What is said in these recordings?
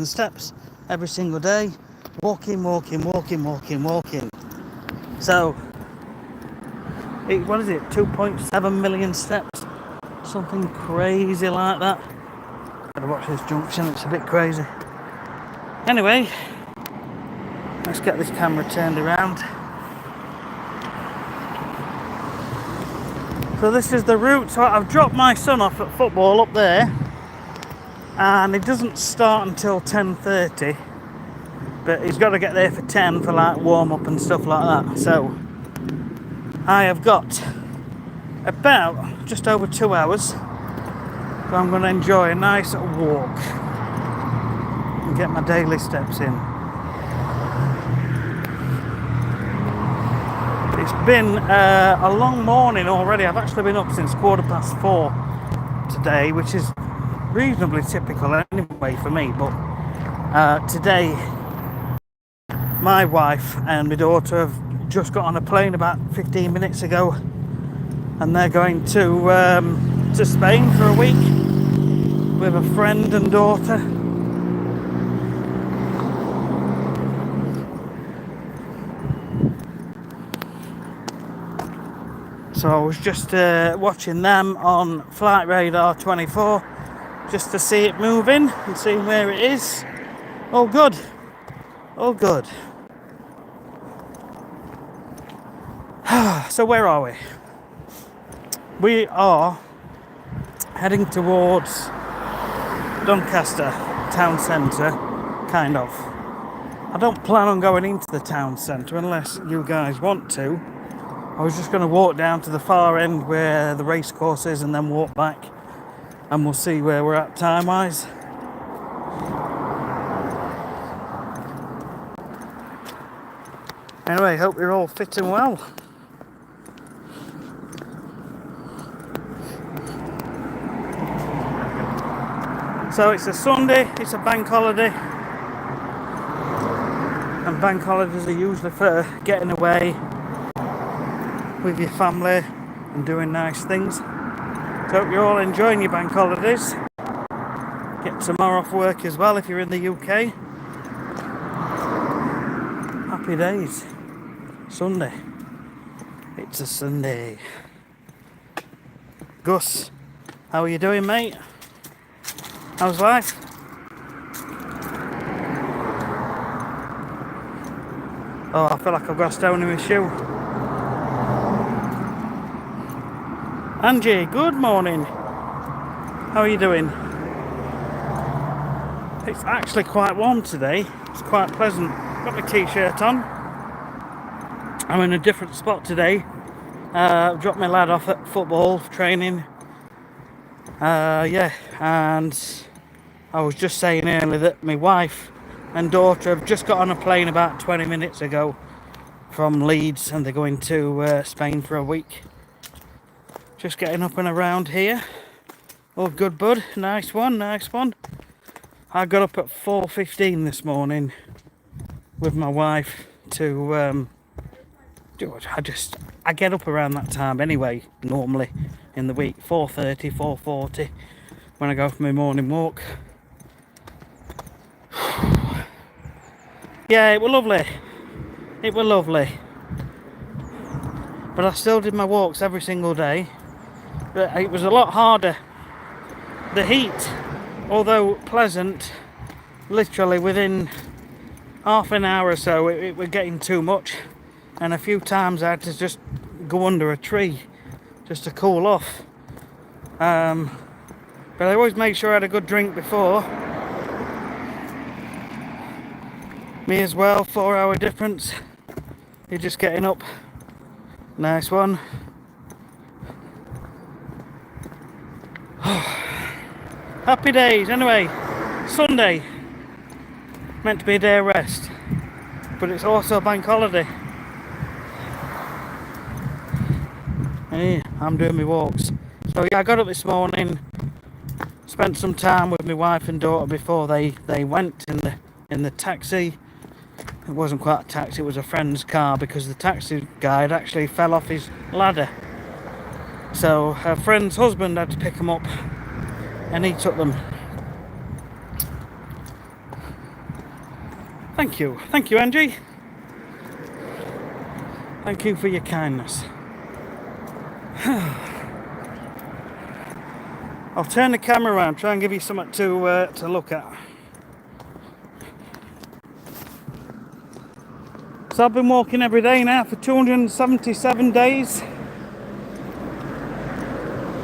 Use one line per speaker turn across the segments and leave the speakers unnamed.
steps every single day. Walking. So, what is it? 2.7 million steps? Something crazy like that. Gotta watch this junction, it's a bit crazy. Anyway, let's get this camera turned around. So this is the route. So I've dropped my son off at football up there, and it doesn't start until 10:30, but he's got to get there for 10 for like warm up and stuff like that. So I have got about just over 2 hours, so I'm going to enjoy a nice walk and get my daily steps in. It's been a long morning already. I've actually been up since 4:15 today, which is reasonably typical anyway for me, but today my wife and my daughter have just got on a plane about 15 minutes ago, and they're going to Spain for a week with a friend and daughter. So I was just watching them on Flight Radar 24 just to see it moving and see where it is. All good. All good. So where are we? We are heading towards Doncaster town centre, kind of. I don't plan on going into the town centre unless you guys want to. I was just going to walk down to the far end where the race course is and then walk back, and we'll see where we're at time-wise. Anyway, hope you're all fit and well. So it's a Sunday, it's a bank holiday, and bank holidays are usually for getting away with your family and doing nice things. So hope you're all enjoying your bank holidays. Get tomorrow off work as well if you're in the UK. Happy days. Sunday. It's a Sunday. Gus, how are you doing, mate? How's life? Oh, I feel like I've got a stone in my shoe. Angie, good morning. How are you doing? It's actually quite warm today. It's quite pleasant. Got my t-shirt on. I'm in a different spot today. Dropped my lad off at football training. Yeah, and I was just saying earlier that my wife and daughter have just got on a plane about 20 minutes ago from Leeds, and they're going to Spain for a week. Just getting up and around here. All good, bud. Nice one, nice one. I got up at 4:15 this morning with my wife to I get up around that time anyway, normally in the week. 4:30, 4:40 when I go for my morning walk. Yeah, it was lovely. It was lovely. But I still did my walks every single day. But it was a lot harder. The heat, although pleasant, literally within half an hour or so it was getting too much, and a few times I had to just go under a tree just to cool off. But I always make sure I had a good drink before. Me as well, 4-hour difference. You're just getting up. Nice one. Happy days. Anyway, Sunday, meant to be a day of rest, but it's also a bank holiday. Hey, I'm doing my walks. So yeah, I got up this morning, spent some time with my wife and daughter before they went in the taxi. It wasn't quite a taxi, it was a friend's car, because the taxi guy had actually fell off his ladder. So her friend's husband had to pick him up, and he took them. Thank you, Angie. Thank you for your kindness. I'll turn the camera around, try and give you something to look at. So I've been walking every day now for 277 days.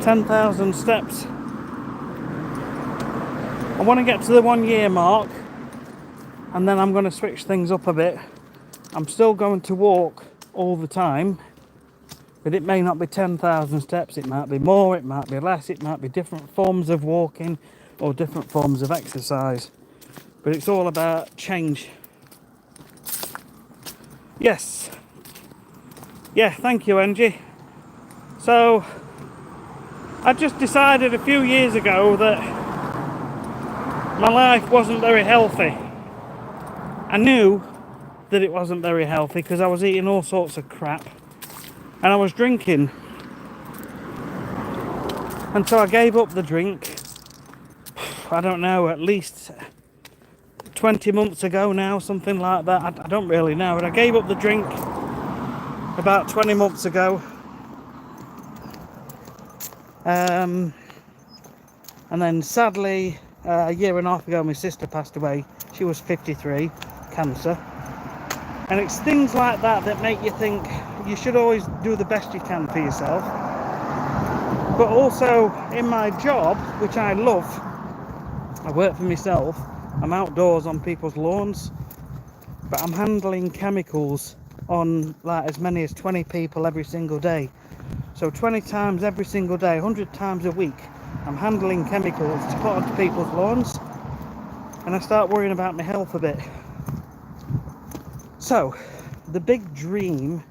10,000 steps. I want to get to the 1 year mark, and then I'm going to switch things up a bit. I'm still going to walk all the time, but it may not be 10,000 steps, it might be more, it might be less, it might be different forms of walking or different forms of exercise. But it's all about change. Yes. Yeah, thank you, Angie. So, I just decided a few years ago that my life wasn't very healthy. I knew that it wasn't very healthy because I was eating all sorts of crap and I was drinking. And so I gave up the drink, I don't know, at least 20 months ago now, something like that. I don't really know, but I gave up the drink about 20 months ago. And then sadly, a year and a half ago, my sister passed away. She was 53, cancer. And it's things like that that make you think you should always do the best you can for yourself. But also, in my job, which I love, I work for myself. I'm outdoors on people's lawns, but I'm handling chemicals on like as many as 20 people every single day. So 20 times every single day, 100 times a week, I'm handling chemicals to put onto people's lawns, and I start worrying about my health a bit. So the big dream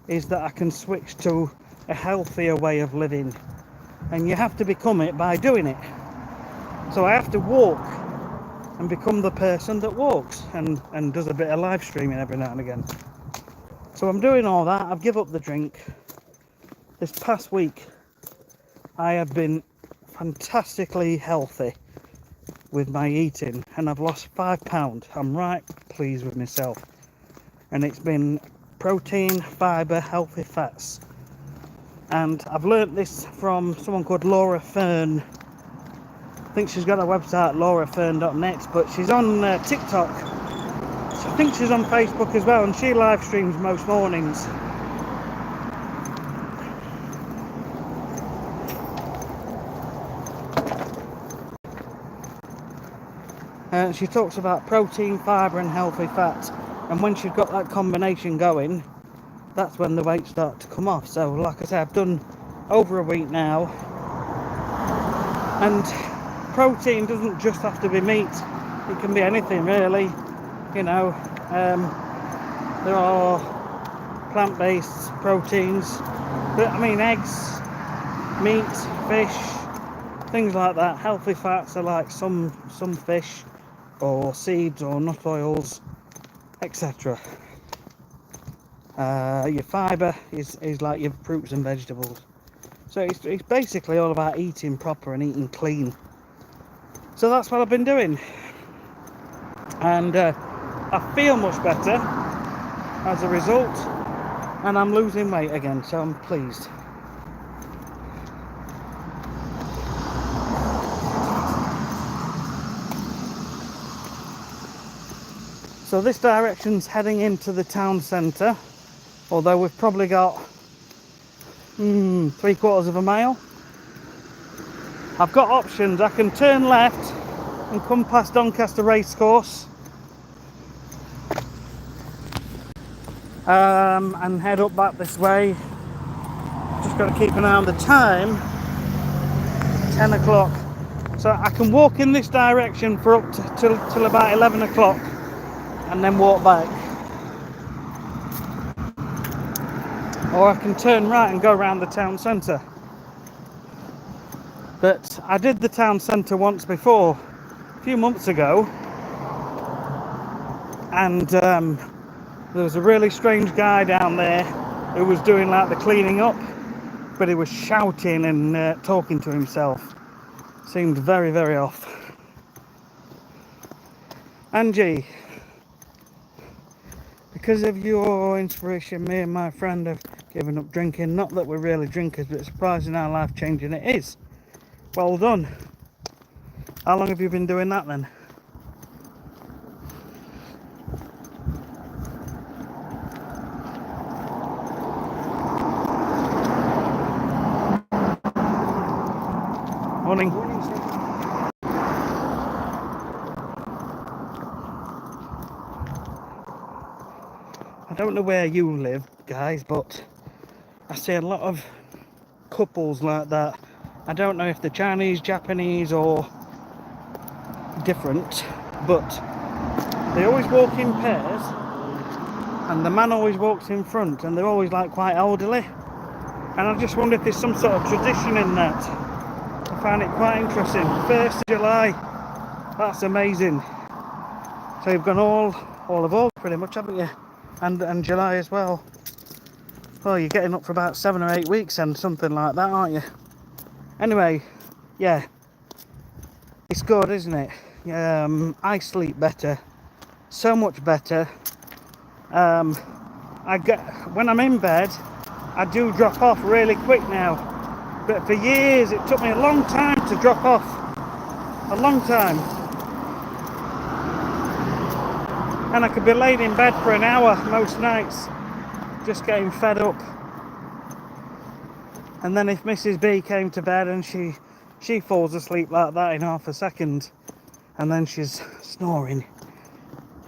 is that I can switch to a healthier way of living, and you have to become it by doing it. So I have to walk and become the person that walks and does a bit of live streaming every now and again. So I'm doing all that. I've given up the drink. This past week I have been fantastically healthy with my eating, and I've lost 5 pounds. I'm right pleased with myself, and it's been protein, fibre, healthy fats. And I've learnt this from someone called Laura Fern. I think she's got a website, laurafern.net, but she's on TikTok. So I think she's on Facebook as well, and she live streams most mornings. She talks about protein, fibre and healthy fats, and when she's got that combination going, that's when the weight starts to come off. So like I said, I've done over a week now, and protein doesn't just have to be meat, it can be anything really, you know. There are plant-based proteins, but I mean eggs, meat, fish, things like that. Healthy fats are like some fish or seeds or nut oils, etc. Your fibre is like your fruits and vegetables. So it's basically all about eating proper and eating clean. So that's what I've been doing, and I feel much better as a result, and I'm losing weight again, so I'm pleased. So this direction's heading into the town centre, although we've probably got 3/4 of a mile. I've got options. I can turn left and come past Doncaster racecourse, and head up back this way. Just got to keep an eye on the time. 10 o'clock. So I can walk in this direction for up to till about 11 o'clock and then walk back. Or I can turn right and go around the town centre. But I did the town centre once before, a few months ago, and there was a really strange guy down there who was doing like the cleaning up, but he was shouting and talking to himself. Seemed very, very off. Angie, because of your inspiration, me and my friend have given up drinking. Not that we're really drinkers, but it's surprising how life-changing it is. Well done. How long have you been doing that then? Morning.
Morning, sir.
I don't know where you live, guys, but I see a lot of couples like that. I don't know if they're Chinese, Japanese, or different, but they always walk in pairs, and the man always walks in front, and they're always like quite elderly. And I just wonder if there's some sort of tradition in that. I find it quite interesting. 1st of July, that's amazing. So you've gone all of August pretty much, haven't you? And July as well. Well, you're getting up for about 7 or 8 weeks and something like that, aren't you? Anyway, yeah, it's good, isn't it? I sleep better, so much better. When I'm in bed, I do drop off really quick now. But for years, it took me a long time to drop off. A long time. And I could be laid in bed for an hour most nights, just getting fed up. And then if Mrs. B came to bed and she falls asleep like that in half a second, and then she's snoring,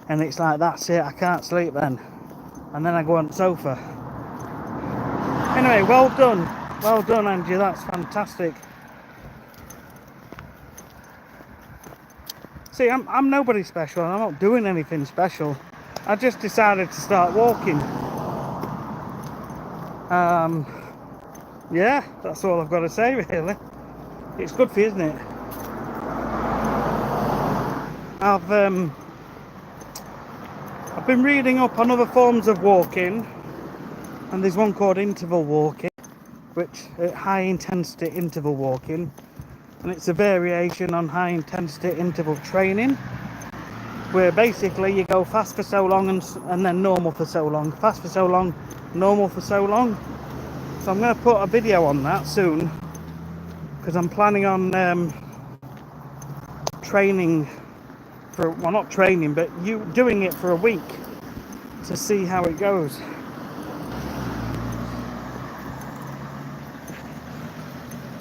and it's like, that's it, I can't sleep then. And then I go on the sofa. Anyway, well done, Angie, that's fantastic. See, I'm nobody special, I'm not doing anything special. I just decided to start walking. Yeah, that's all I've got to say really. It's good for you, isn't it? I've been reading up on other forms of walking, and there's one called interval walking, which high intensity interval walking, and it's a variation on high intensity interval training, where basically you go fast for so long and then normal for so long, fast for so long, normal for so long. So I'm going to put a video on that soon, because I'm planning on training for, well, not training, but doing it for a week to see how it goes.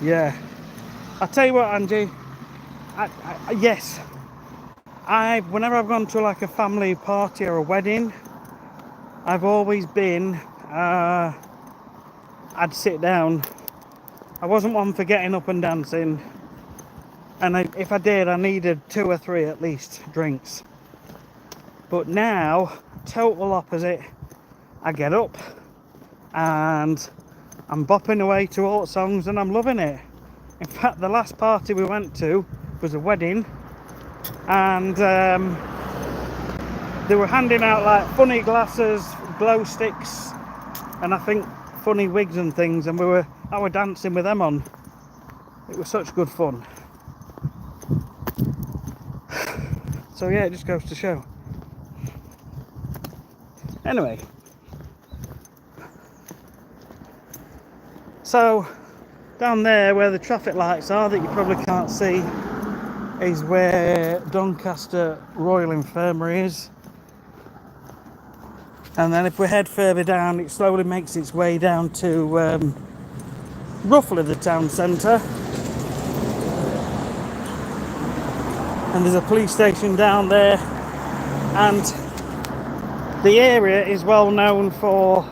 Yeah, I'll tell you what, Angie, yes, whenever I've gone to like a family party or a wedding, I've always been, I'd sit down. I wasn't one for getting up and dancing, and if I did, I needed 2 or 3 at least drinks. But now, total opposite. I get up and I'm bopping away to alt songs and I'm loving it. In fact, the last party we went to was a wedding, and they were handing out like funny glasses, glow sticks, and I think funny wigs and things, and I were dancing with them on. It was such good fun. So yeah, it just goes to show. Anyway, so down there where the traffic lights are that you probably can't see is where Doncaster Royal Infirmary is. And then if we head further down, it slowly makes its way down to roughly the town centre. And there's a police station down there, and the area is well known for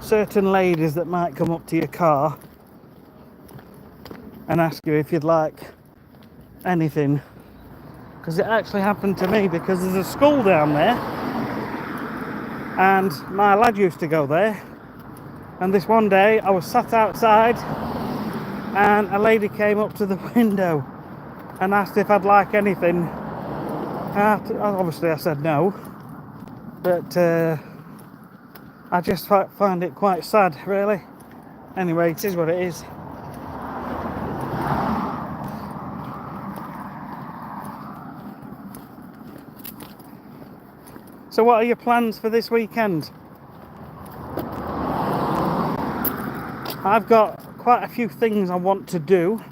certain ladies that might come up to your car and ask you if you'd like anything. Because it actually happened to me, because there's a school down there and my lad used to go there, and this one day I was sat outside and a lady came up to the window and asked if I'd like anything. Obviously I said no, but I just find it quite sad really. Anyway, it is what it is. So what are your plans for this weekend? I've got quite a few things I want to do.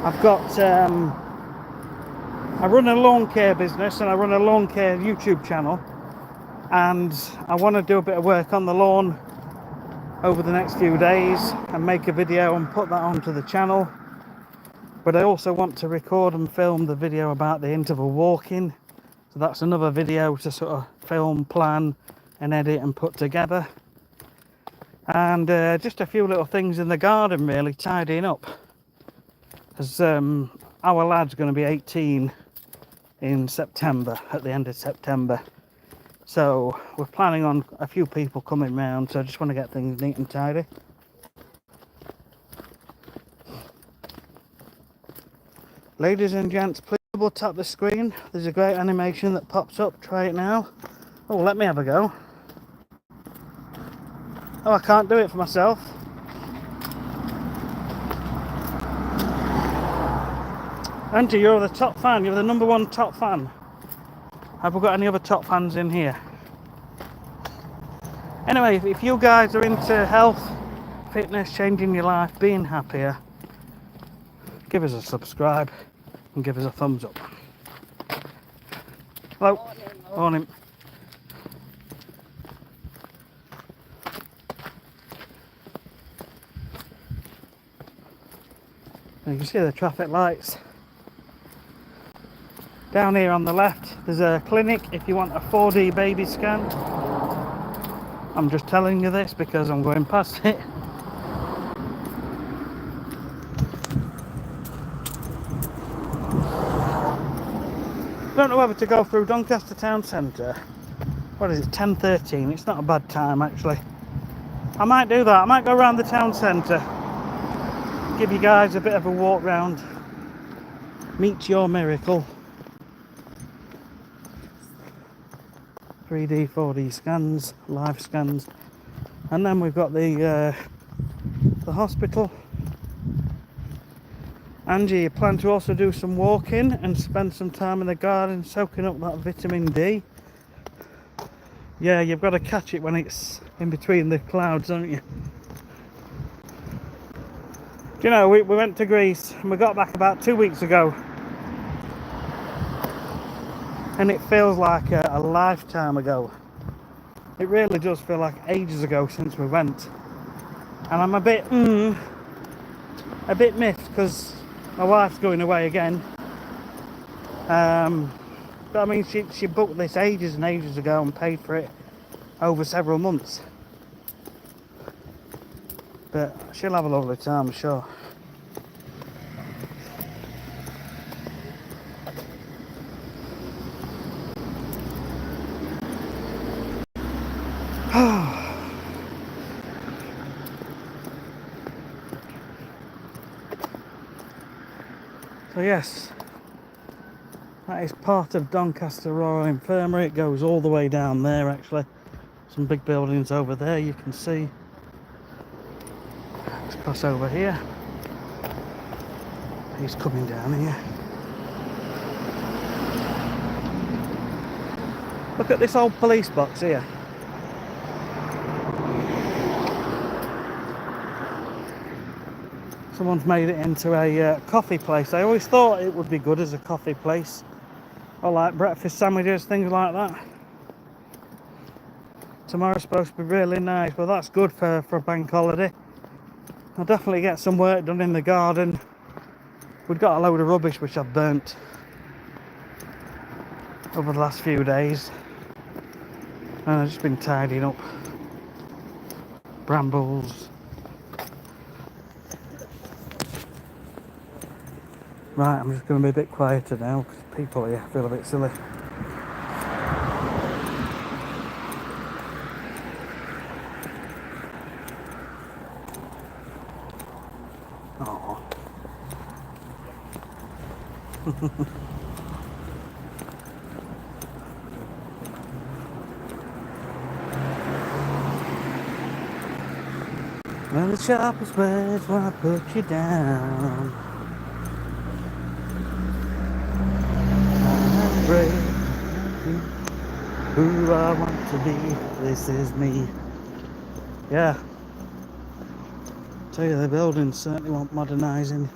I've got I run a lawn care business and I run a lawn care YouTube channel, and I want to do a bit of work on the lawn over the next few days and make a video and put that onto the channel. But I also want to record and film the video about the interval walking, so that's another video to sort of film, plan and edit and put together. And just a few little things in the garden, really, tidying up, as our lad's going to be 18 in September, at the end of September. So we're planning on a few people coming round, so I just want to get things neat and tidy. Ladies and gents, please double tap the screen. There's a great animation that pops up. Try it now. Oh, let me have a go. Oh, I can't do it for myself. Angie, you're the top fan. You're the #1 top fan. Have we got any other top fans in here? Anyway, if you guys are into health, fitness, changing your life, being happier, give us a subscribe and give us a thumbs up. Hello. Morning. You can see the traffic lights. Down here on the left, there's a clinic if you want a 4D baby scan. I'm just telling you this because I'm going past it. Don't know whether to go through Doncaster town centre. What is it, 10:13? It's not a bad time actually. I might do that. I might go around the town centre, give you guys a bit of a walk round, meet your miracle. 3D, 4D scans, live scans, and then we've got the hospital. Angie, you plan to also do some walking and spend some time in the garden soaking up that vitamin D. Yeah, you've got to catch it when it's in between the clouds, don't you? Do you know, we went to Greece and we got back about 2 weeks ago. And it feels like a lifetime ago. It really does feel like ages ago since we went. And I'm a bit miffed because my wife's going away again. But I mean, she booked this ages and ages ago and paid for it over several months. But she'll have a lovely time, I'm sure. So yes, that is part of Doncaster Royal Infirmary. It goes all the way down there actually. Some big buildings over there you can see. Let's pass over here. He's coming down here. Look at this old police box here. Someone's made it into a coffee place. I always thought it would be good as a coffee place, or like breakfast sandwiches, things like that. Tomorrow's supposed to be really nice, but that's good for a bank holiday. I'll definitely get some work done in the garden. We've got a load of rubbish which I've burnt over the last few days, and I've just been tidying up. Brambles. Right, I'm just going to be a bit quieter now because people here feel a bit silly. Oh. Well, the sharpest words when I put you down. who I want to be. This is me. Yeah. Tell you, the buildings certainly want modernising.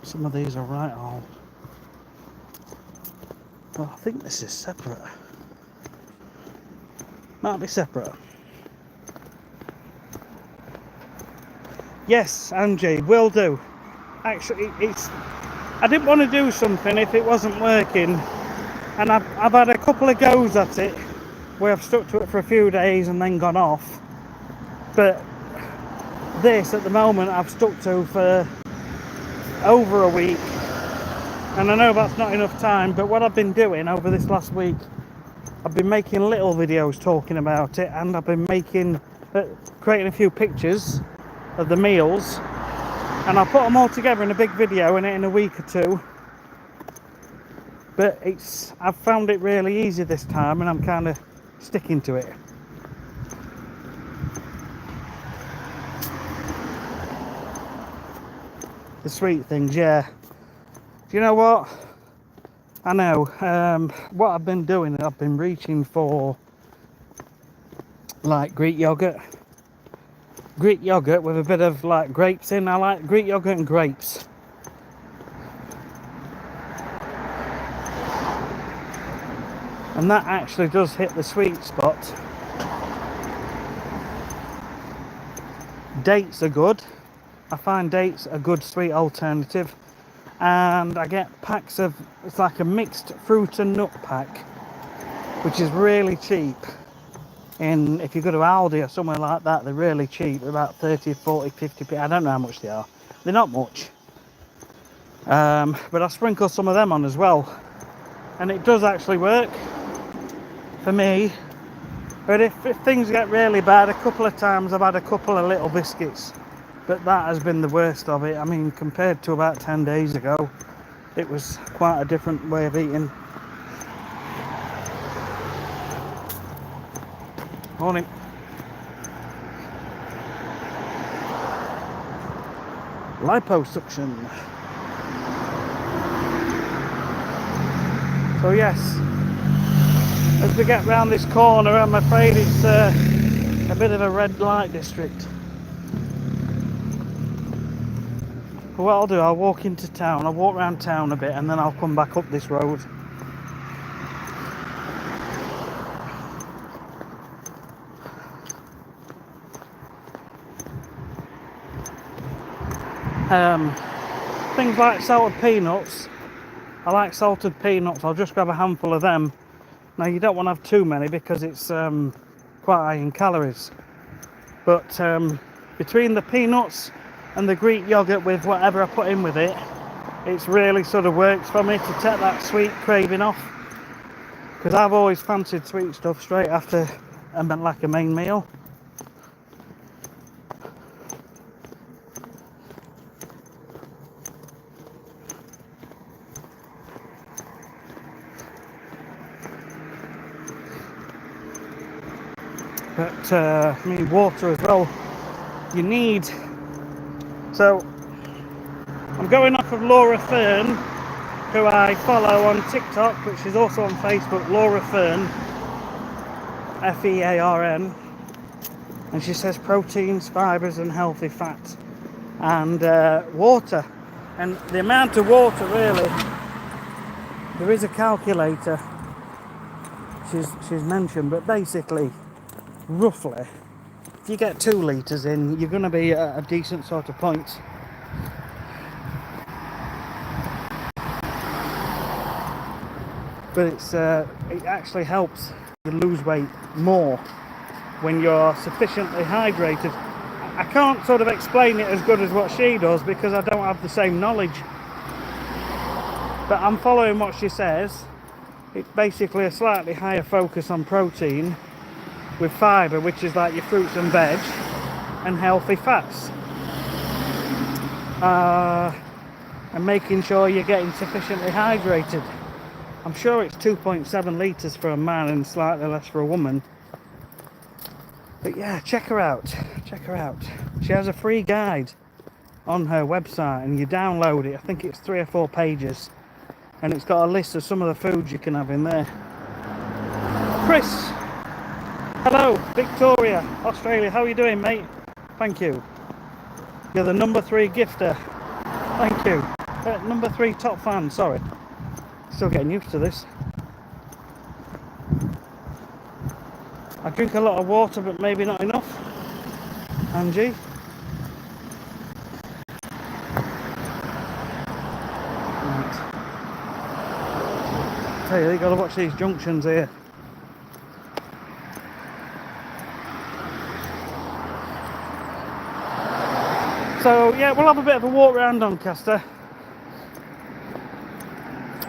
Some of these are right on. Well, I think this is separate. Might be separate. Yes, Angie, will do. Actually, I didn't want to do something if it wasn't working, and I've had a couple of goes at it where I've stuck to it for a few days and then gone off. But this, at the moment, I've stuck to for over a week, and I know that's not enough time, but what I've been doing over this last week, I've been making little videos talking about it, and I've been creating a few pictures of the meals, and I'll put them all together in a big video in a week or two. But I've found it really easy this time, and I'm kind of sticking to it. The sweet things, yeah. Do you know what? I know. What I've been doing, I've been reaching for like Greek yogurt. Greek yogurt with a bit of like grapes in. I like Greek yogurt and grapes. And that actually does hit the sweet spot. Dates are good. I find dates a good sweet alternative. And I get packs of, it's like a mixed fruit and nut pack, which is really cheap. If you go to Aldi or somewhere like that, they're really cheap. They're about 30, 40, 50p. I don't know how much they are. They're not much. But I sprinkle some of them on as well. And it does actually work for me. But if things get really bad, a couple of times I've had a couple of little biscuits. But that has been the worst of it. I mean, compared to about 10 days ago, it was quite a different way of eating. Morning. Liposuction. So yes, as we get round this corner, I'm afraid it's a bit of a red light district. But what I'll do, I'll walk into town, I'll walk around town a bit, and then I'll come back up this road. Things like salted peanuts. I like salted peanuts. I'll just grab a handful of them. Now, you don't want to have too many because it's quite high in calories. But between the peanuts and the Greek yogurt with whatever I put in with it, it's really sort of works for me to take that sweet craving off. Because I've always fancied sweet stuff straight after like a main meal. But I mean, water as well. You need. So I'm going off of Laura Fern, who I follow on TikTok, which is also on Facebook. Laura Fern, F-E-A-R-N, and she says proteins, fibres, and healthy fats, and water. And the amount of water, really, there is a calculator she's mentioned, but basically, roughly, if you get 2 litres in, you're going to be at a decent sort of point. But it actually helps you lose weight more when you're sufficiently hydrated. I can't sort of explain it as good as what she does because I don't have the same knowledge. But I'm following what she says. It's basically a slightly higher focus on protein with fibre, which is like your fruits and veg, and healthy fats. And making sure you're getting sufficiently hydrated. I'm sure it's 2.7 litres for a man and slightly less for a woman. But yeah, check her out. Check her out. She has a free guide on her website, and you download it. I think it's 3 or 4 pages. And it's got a list of some of the foods you can have in there. Chris, hello. Victoria, Australia, how are you doing, mate? Thank you. You're the number 3 gifter. Thank you. Number 3 top fan, sorry. Still getting used to this. I drink a lot of water, but maybe not enough. Angie. Right. Tell you, you got to watch these junctions here. So yeah, we'll have a bit of a walk around Doncaster.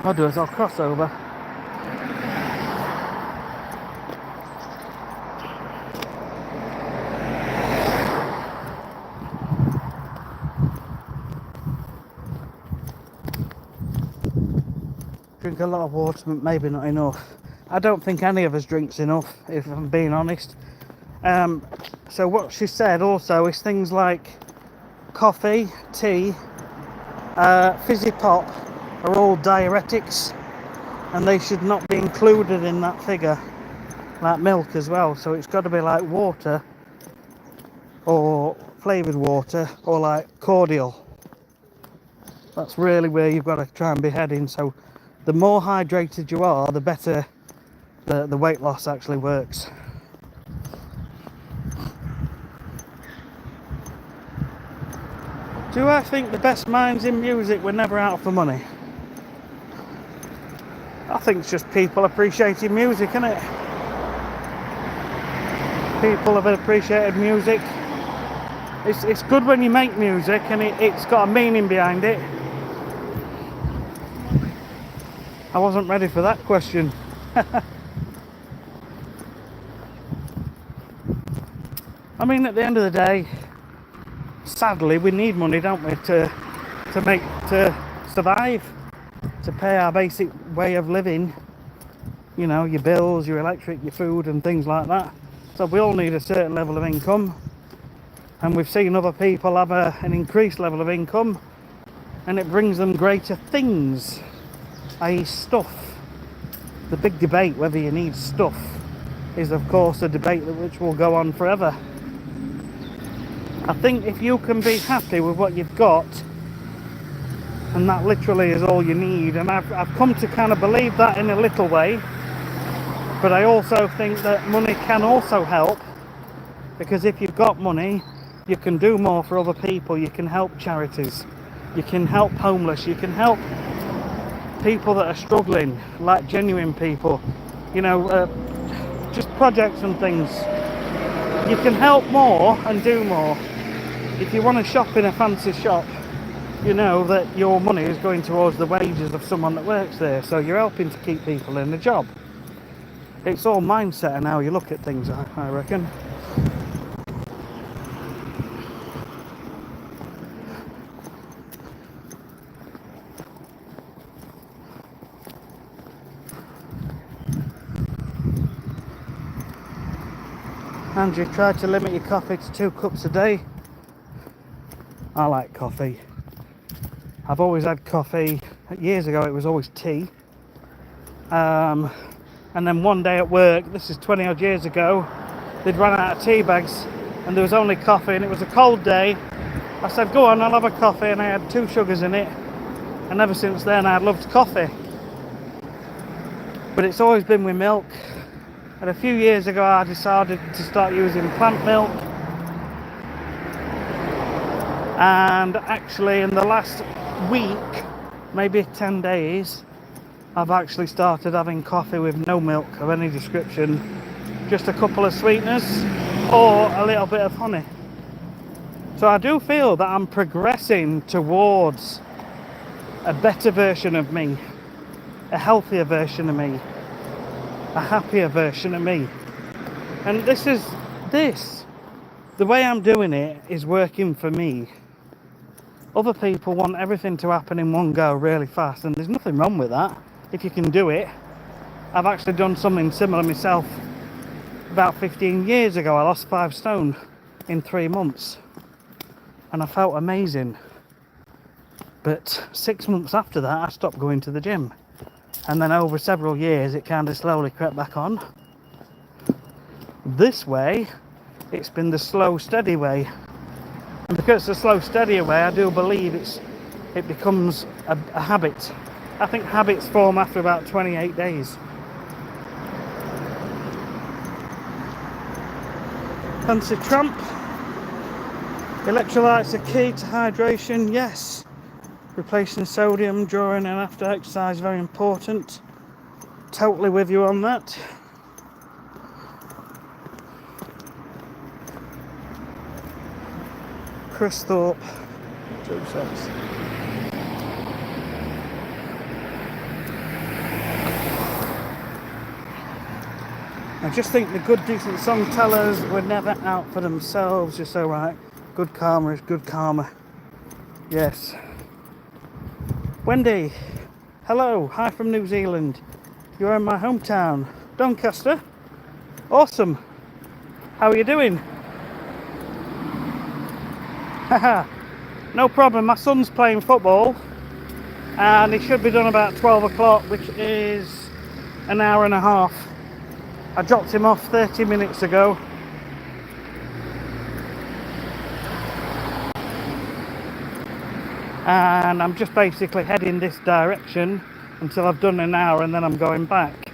I'll do is I'll cross over. Drink a lot of water, but maybe not enough. I don't think any of us drinks enough, if I'm being honest. So what she said also is things like coffee, tea, fizzy pop are all diuretics, and they should not be included in that figure, like milk as well. So it's got to be like water, or flavoured water, or like cordial. That's really where you've got to try and be heading. So the more hydrated you are, the better the weight loss actually works. Do I think the best minds in music were never out for money? I think it's just people appreciating music, isn't it? People have appreciated music. It's good when you make music and it's got a meaning behind it. I wasn't ready for that question. I mean, at the end of the day, sadly, we need money, don't we, to survive, to pay our basic way of living. You know, your bills, your electric, your food, and things like that. So we all need a certain level of income, and we've seen other people have an increased level of income, and it brings them greater things, i.e. stuff. The big debate whether you need stuff is, of course, a debate which will go on forever. I think if you can be happy with what you've got, and that literally is all you need, and I've come to kind of believe that in a little way, but I also think that money can also help, because if you've got money, you can do more for other people. You can help charities, you can help homeless, you can help people that are struggling, like genuine people, you know, just projects and things. You can help more and do more. If you want to shop in a fancy shop, you know that your money is going towards the wages of someone that works there, so you're helping to keep people in the job. It's all mindset and how you look at things, I reckon. Andrew, try to limit your coffee to 2 cups a day. I like coffee. I've always had coffee. Years ago it was always tea. And then one day at work, this is 20 odd years ago, they'd run out of tea bags and there was only coffee, and it was a cold day. I said, go on, I'll have a coffee, and I had 2 sugars in it. And ever since then I've loved coffee. But it's always been with milk. And a few years ago I decided to start using plant milk. And actually in the last week, maybe 10 days, I've actually started having coffee with no milk of any description, just a couple of sweeteners or a little bit of honey. So I do feel that I'm progressing towards a better version of me, a healthier version of me, a happier version of me. And the way I'm doing it is working for me. Other people want everything to happen in one go really fast, and there's nothing wrong with that if you can do it. I've actually done something similar myself. About 15 years ago I lost 5 stone in 3 months and I felt amazing. But 6 months after that I stopped going to the gym, and then over several years it kind of slowly crept back on. This way, it's been the slow, steady way. And because it's the slow, steady way, I do believe it becomes a habit. I think habits form after about 28 days. Fancy tramp. Electrolytes are key to hydration, yes. Replacing sodium during and after exercise, very important. Totally with you on that. Chris Thorpe, 2 cents. I just think the good, decent song tellers were never out for themselves. You're so right. Good karma is good karma. Yes. Wendy, hello. Hi from New Zealand. You're in my hometown, Doncaster. Awesome. How are you doing? Haha. No problem. My son's playing football, and he should be done about 12 o'clock, which is an hour and a half. I dropped him off 30 minutes ago. And I'm just basically heading this direction until I've done an hour, and then I'm going back.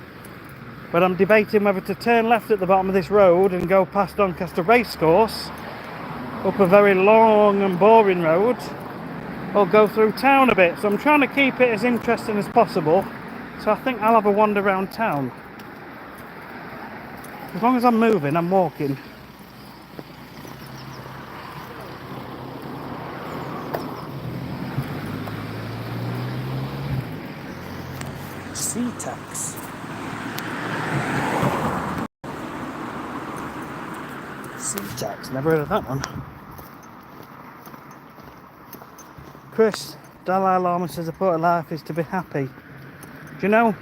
But I'm debating whether to turn left at the bottom of this road and go past Doncaster Racecourse, up a very long and boring road, or go through town a bit. So I'm trying to keep it as interesting as possible. So I think I'll have a wander around town. As long as I'm moving, I'm walking. C-tax. C-tax, never heard of that one. Chris, Dalai Lama says the point of life is to be happy. Do you know?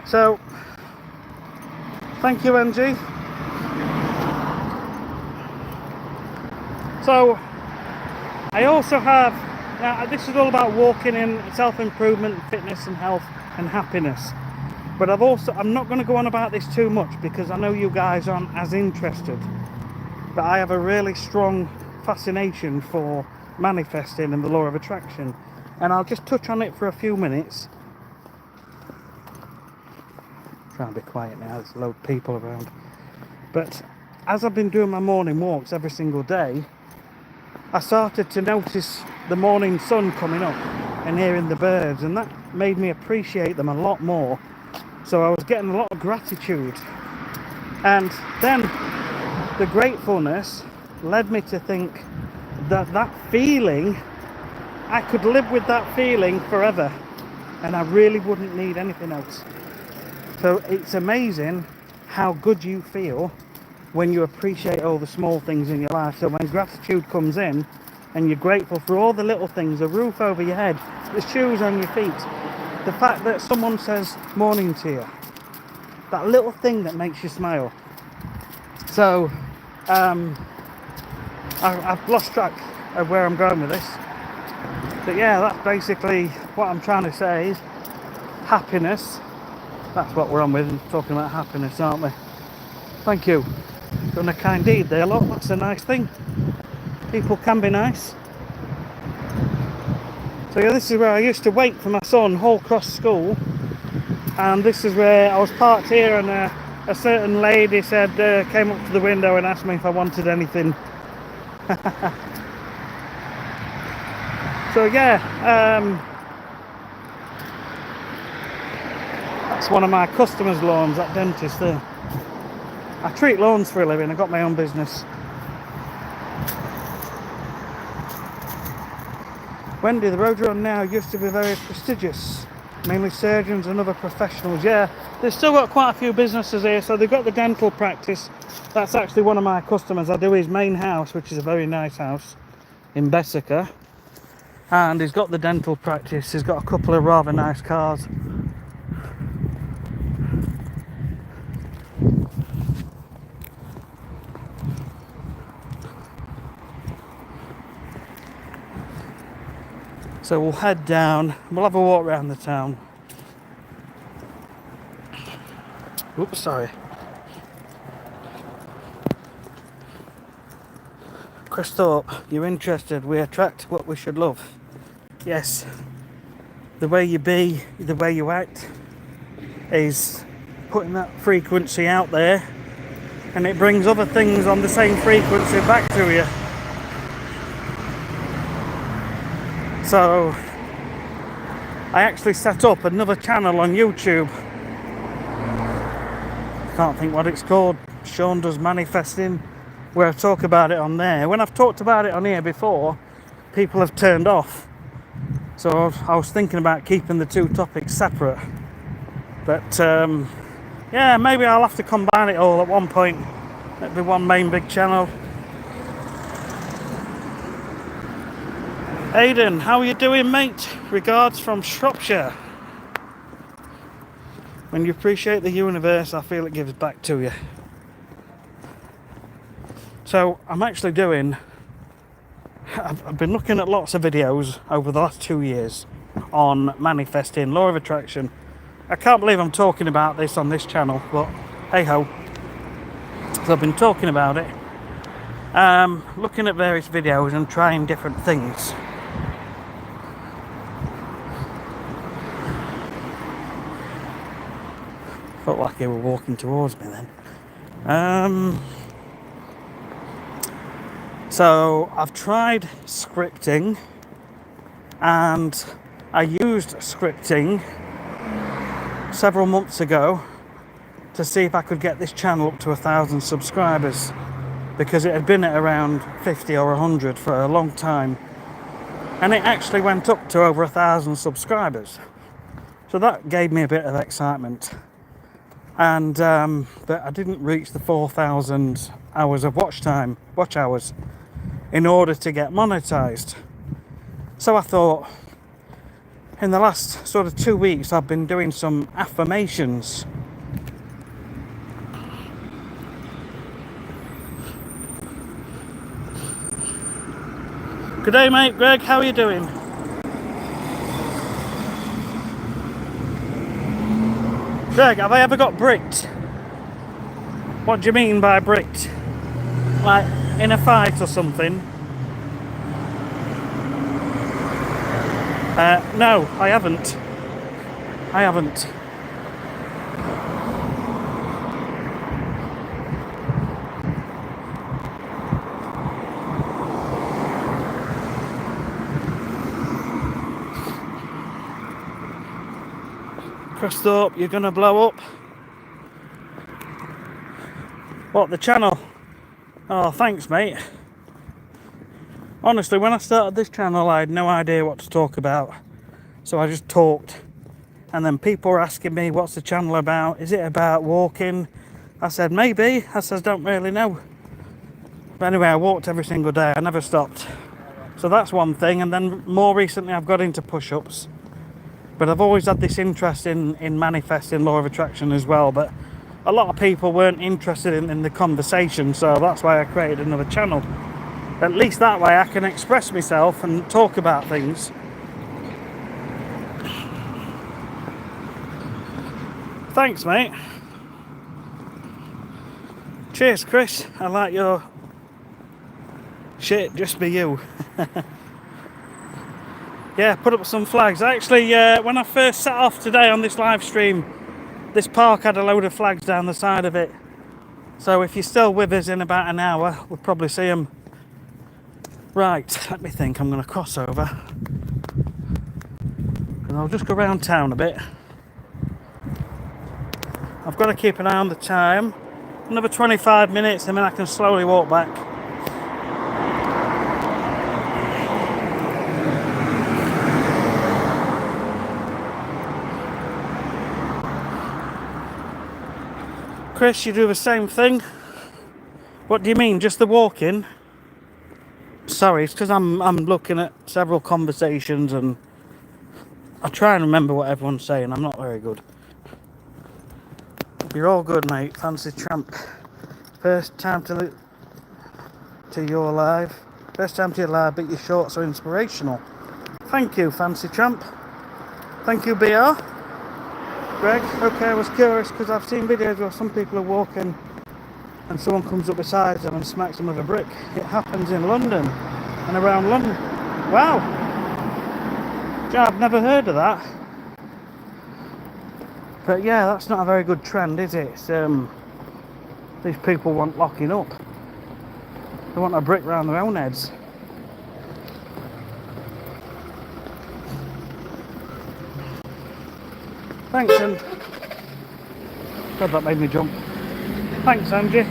So, thank you, MG. So, I also have, now this is all about walking in self-improvement, fitness and health and happiness. But I'm not going to go on about this too much because I know you guys aren't as interested. But I have a really strong fascination for manifesting and the law of attraction. And I'll just touch on it for a few minutes. Trying to be quiet now, there's a load of people around. But as I've been doing my morning walks every single day, I started to notice the morning sun coming up and hearing the birds, and that made me appreciate them a lot more. So I was getting a lot of gratitude. And then the gratefulness led me to think that that feeling, I could live with that feeling forever, and I really wouldn't need anything else. So it's amazing how good you feel when you appreciate all the small things in your life. So when gratitude comes in and you're grateful for all the little things, a roof over your head, the shoes on your feet, the fact that someone says morning to you, that little thing that makes you smile. So I've lost track of where I'm going with this, but yeah, that's basically what I'm trying to say is happiness. That's what we're on with, talking about happiness, aren't we? Thank you. Done a kind deed there, look, that's a nice thing. People can be nice. So yeah, this is where I used to wait for my son, Hall Cross School, and this is where I was parked here, and a certain lady said, came up to the window and asked me if I wanted anything. So yeah, that's one of my customers' lawns, that dentist there. I treat lawns for a living, I've got my own business. Wendy, the road you're on now used to be very prestigious, mainly surgeons and other professionals. Yeah, they've still got quite a few businesses here, so they've got the dental practice. That's actually one of my customers. I do his main house, which is a very nice house in Bessica. And he's got the dental practice, he's got a couple of rather nice cars. So we'll head down, we'll have a walk around the town. Oops, sorry. Chris Thorpe, you're interested. We attract what we should love. Yes, the way you be, the way you act is putting that frequency out there, and it brings other things on the same frequency back to you. So I actually set up another channel on YouTube. I can't think what it's called. Shaun Does Manifesting, where I talk about it on there. When I've talked about it on here before, people have turned off. So I was thinking about keeping the two topics separate. But yeah, maybe I'll have to combine it all at one point. It'll be one main big channel. Aidan, how are you doing, mate? Regards from Shropshire. When you appreciate the universe, I feel it gives back to you. So I'm actually doing, I've been looking at lots of videos over the last 2 years on manifesting, law of attraction. I can't believe I'm talking about this on this channel, but hey ho. So I've been talking about it, looking at various videos and trying different things. Felt like they were walking towards me then. So I've tried scripting, and I used scripting several months ago to see if I could get this channel up to 1,000 subscribers, because it had been at around 50 or 100 for a long time, and it actually went up to over 1,000 subscribers. So that gave me a bit of excitement. And but I didn't reach the 4,000 hours of watch hours in order to get monetized. So I thought, in the last sort of 2 weeks, I've been doing some affirmations. Good day, mate. Greg, how are you doing? Greg, have I ever got bricked? What do you mean by bricked? Like in a fight or something? No, I haven't. I haven't. Chris Thorpe, you're gonna blow up. What, the channel? Oh, thanks, mate. Honestly, when I started this channel, I had no idea what to talk about. So I just talked. And then people were asking me, what's the channel about? Is it about walking? I said, maybe. I said, don't really know. But anyway, I walked every single day. I never stopped. So that's one thing. And then more recently, I've got into push-ups. But I've always had this interest in manifesting, law of attraction as well. But a lot of people weren't interested in the conversation. So that's why I created another channel. At least that way I can express myself and talk about things. Thanks, mate. Cheers, Chris. I like your shit, just be you. Yeah, put up some flags. Actually, when I first set off today on this live stream, this park had a load of flags down the side of it. So if you're still with us in about an hour, we'll probably see them. Right, let me think. I'm going to cross over. And I'll just go around town a bit. I've got to keep an eye on the time. Another 25 minutes and then I can slowly walk back. Chris, you do the same thing? What do you mean, just the walking? Sorry, it's because I'm looking at several conversations and I try and remember what everyone's saying. I'm not very good. You're all good, mate. Fancy Tramp. First time to your live. First time to your live, but your shorts are inspirational. Thank you, Fancy Tramp. Thank you, BR. Greg, okay, I was curious because I've seen videos where some people are walking and someone comes up beside them and smacks them with a brick. It happens in London and around London. Wow! Yeah, I've never heard of that. But yeah, that's not a very good trend, is it? These people want locking up. They want a brick round their own heads. Thanks, and God, that made me jump. Thanks, Angie.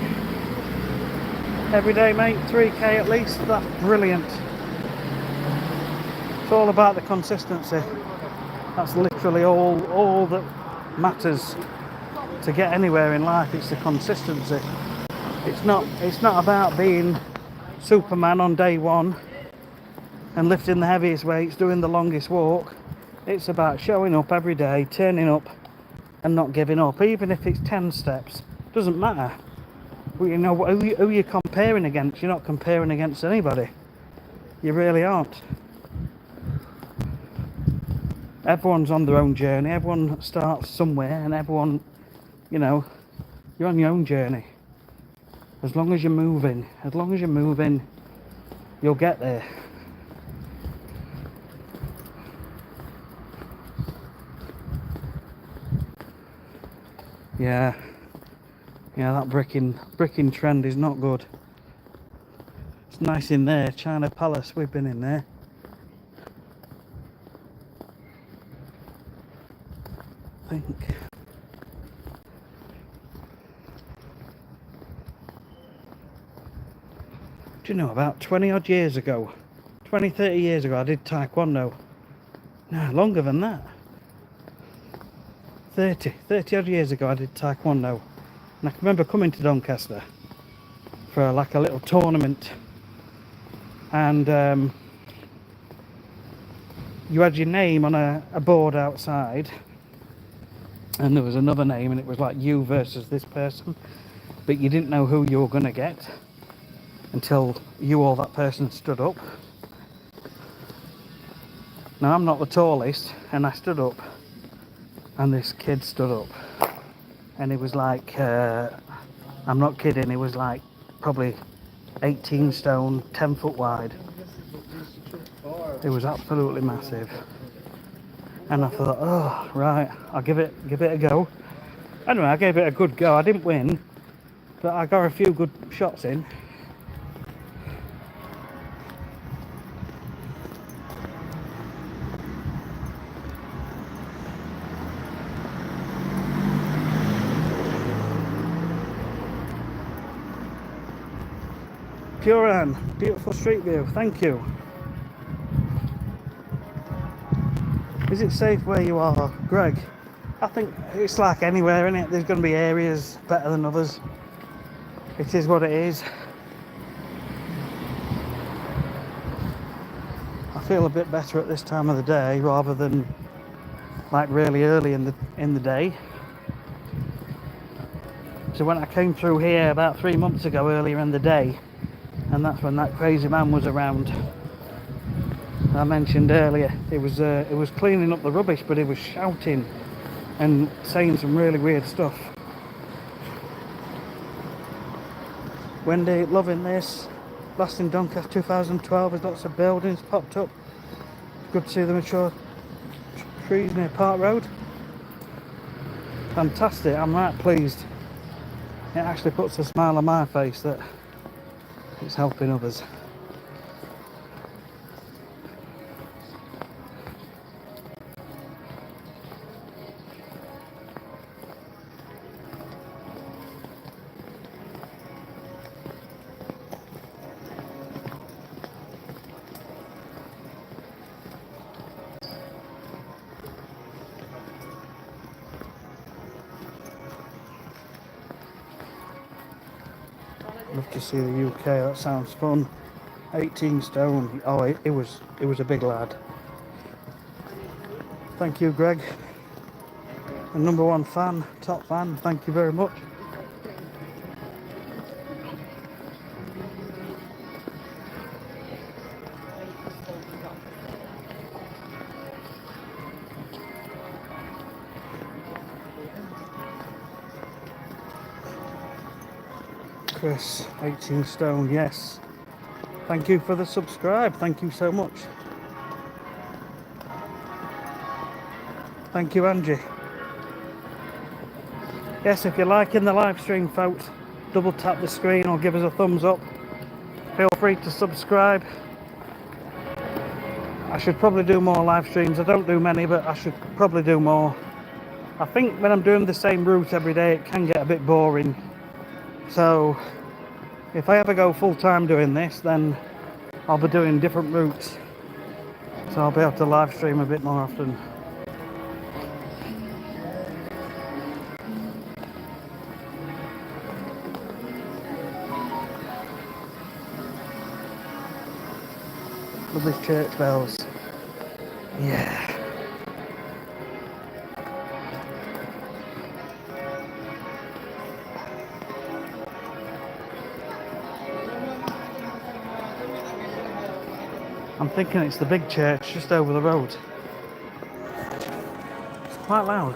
Every day, mate, 3k at least. That's brilliant. It's all about the consistency. That's literally all that matters to get anywhere in life. It's the consistency. It's not about being Superman on day one and lifting the heaviest weights, doing the longest walk. It's about showing up every day, turning up and not giving up, even if it's 10 steps. Doesn't matter. You know who you're comparing against. You're not comparing against anybody. You really aren't. Everyone's on their own journey. Everyone starts somewhere, and everyone, you're on your own journey. As long as you're moving, you'll get there. Yeah, that bricking trend is not good. It's nice in there, China Palace. We've been in there. I think. Do you know, about 20 odd years ago, 20, 30 years ago, I did Taekwondo. No, longer than that. 30 odd years ago, I did Taekwondo. And I can remember coming to Doncaster for like a little tournament. And you had your name on a board outside. And there was another name, and it was like you versus this person. But you didn't know who you were going to get until you or that person stood up. Now, I'm not the tallest, and I stood up. And this kid stood up. And it was like, I'm not kidding, it was like probably 18 stone, 10 foot wide. It was absolutely massive. And I thought, oh, right, I'll give it a go. Anyway, I gave it a good go. I didn't win, but I got a few good shots in. Pure Anne, beautiful street view, thank you. Is it safe where you are, Greg? I think it's like anywhere, isn't it? There's going to be areas better than others. It is what it is. I feel a bit better at this time of the day rather than like really early in the day. So when I came through here about 3 months ago, earlier in the day, and that's when that crazy man was around. I mentioned earlier, it was cleaning up the rubbish, but he was shouting and saying some really weird stuff. Wendy, loving this. Last in Doncaster 2012, as lots of buildings popped up. Good to see the mature trees near Park Road. Fantastic, I'm right pleased. It actually puts a smile on my face that it's helping others. Love to see the UK, that sounds fun. 18 stone. Oh, it was a big lad. Thank you, Greg. A #1 fan, top fan, thank you very much. Chris, 18 stone, yes. Thank you for the subscribe. Thank you so much. Thank you, Angie. Yes, if you're liking the live stream, folks, double tap the screen or give us a thumbs up. Feel free to subscribe. I should probably do more live streams. I don't do many, but I should probably do more. I think when I'm doing the same route every day, it can get a bit boring. So if I ever go full time doing this, then I'll be doing different routes. So I'll be able to live stream a bit more often. Lovely church bells. Yeah. I'm thinking it's the big church just over the road. It's quite loud.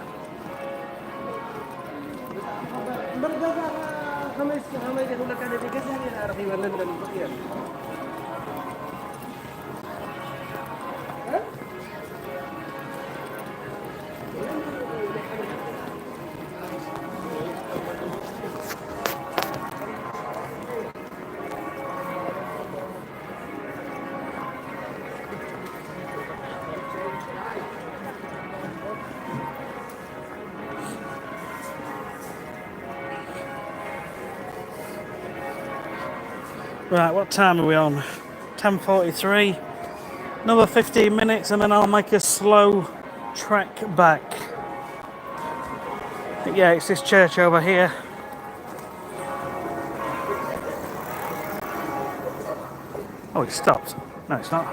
Right, what time are we on? 10:43. Another 15 minutes and then I'll make a slow trek back. But yeah, it's this church over here. Oh, it stopped. No, it's not.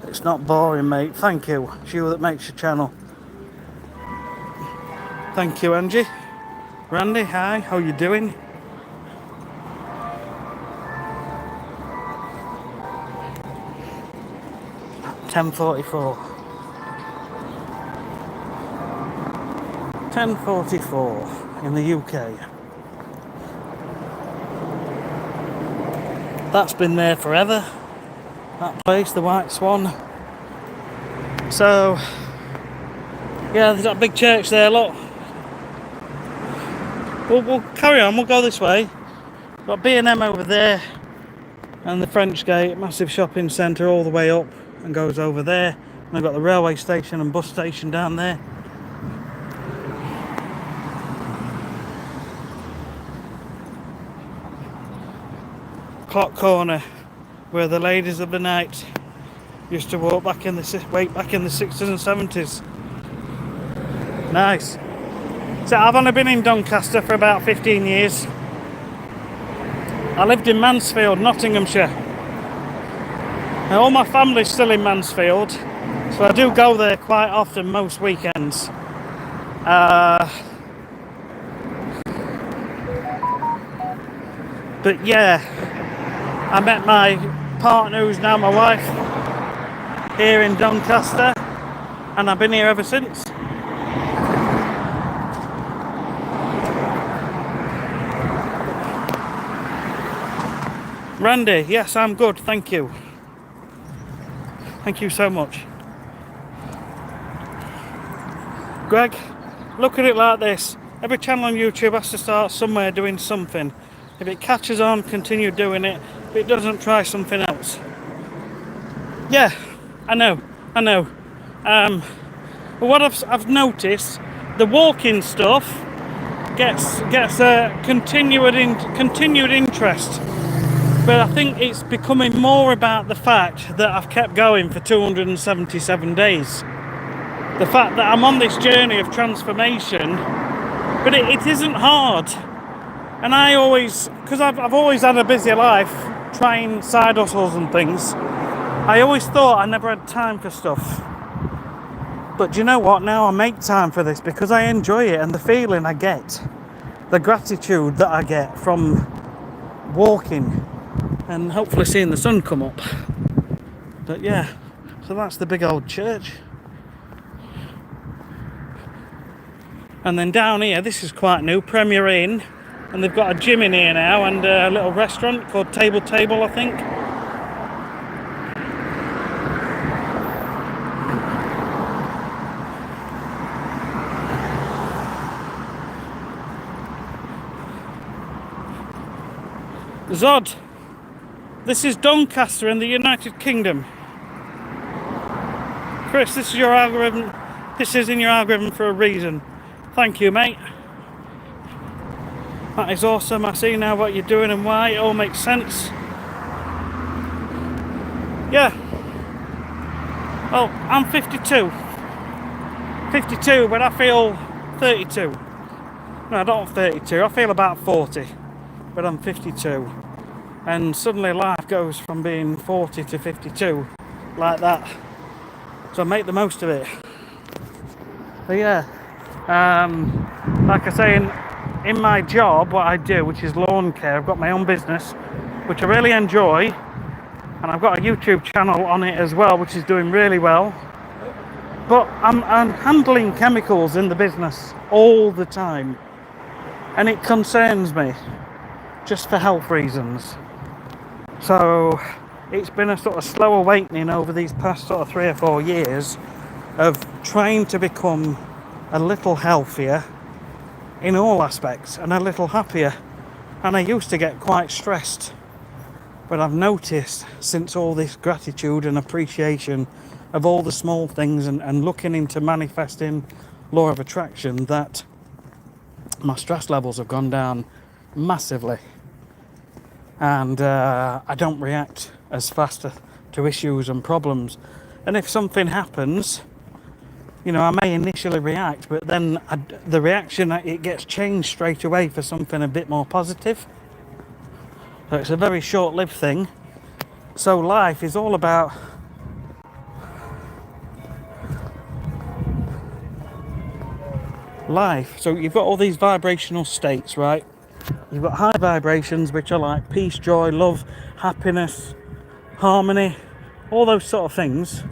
It's not boring, mate. Thank you. It's you that makes your channel. Thank you, Angie. Randy, hi. How you doing? $10.44. 10:44 in the UK. That's been there forever. That place, the White Swan. So, yeah, there's that big church there, look. We'll carry on, we'll go this way. Got B&M over there, and the French Gate, massive shopping centre all the way up, and goes over there. And I've got the railway station and bus station down there. Clock Corner, where the ladies of the night used to walk back in the 60s and 70s. Nice. So I've only been in Doncaster for about 15 years. I lived in Mansfield, Nottinghamshire. Now, all my family's still in Mansfield, so I do go there quite often, most weekends. But yeah, I met my partner, who's now my wife, here in Doncaster, and I've been here ever since. Randy, yes, I'm good, thank you. Thank you so much. Greg, look at it like this. Every channel on YouTube has to start somewhere doing something. If it catches on, continue doing it. If it doesn't, try something else. Yeah, I know. But what I've noticed, the walking stuff gets a continued interest. But I think it's becoming more about the fact that I've kept going for 277 days. The fact that I'm on this journey of transformation, but it isn't hard. And I always, because I've always had a busy life, trying side hustles and things, I always thought I never had time for stuff. But do you know what? Now I make time for this because I enjoy it, and the feeling I get, the gratitude that I get from walking and hopefully seeing the sun come up. But yeah, so that's the big old church. And then down here, this is quite new, Premier Inn, and they've got a gym in here now and a little restaurant called Table, I think. Zod, this is Doncaster in the United Kingdom. Chris, this is your algorithm. This is in your algorithm for a reason. Thank you, mate. That is awesome. I see now what you're doing and why. It all makes sense. Yeah. Well, I'm 52. 52, but I feel 32. No, I don't 32. I feel about 40. But I'm 52. And suddenly life goes from being 40 to 52. Like that. So make the most of it. But yeah. Like I say, in my job, what I do, which is lawn care, I've got my own business, which I really enjoy, and I've got a YouTube channel on it as well, which is doing really well. But I'm handling chemicals in the business all the time, and it concerns me, just for health reasons. So it's been a sort of slow awakening over these past sort of 3 or 4 years of trying to become a little healthier in all aspects and a little happier. And I used to get quite stressed, but I've noticed since all this gratitude and appreciation of all the small things and looking into manifesting law of attraction that my stress levels have gone down massively, and I don't react as fast to issues and problems. And if something happens, you know, I may initially react, but then the reaction, it gets changed straight away for something a bit more positive. So it's a very short-lived thing. So life is all about life. So you've got all these vibrational states, right? You've got high vibrations, which are like peace, joy, love, happiness, harmony, all those sort of things.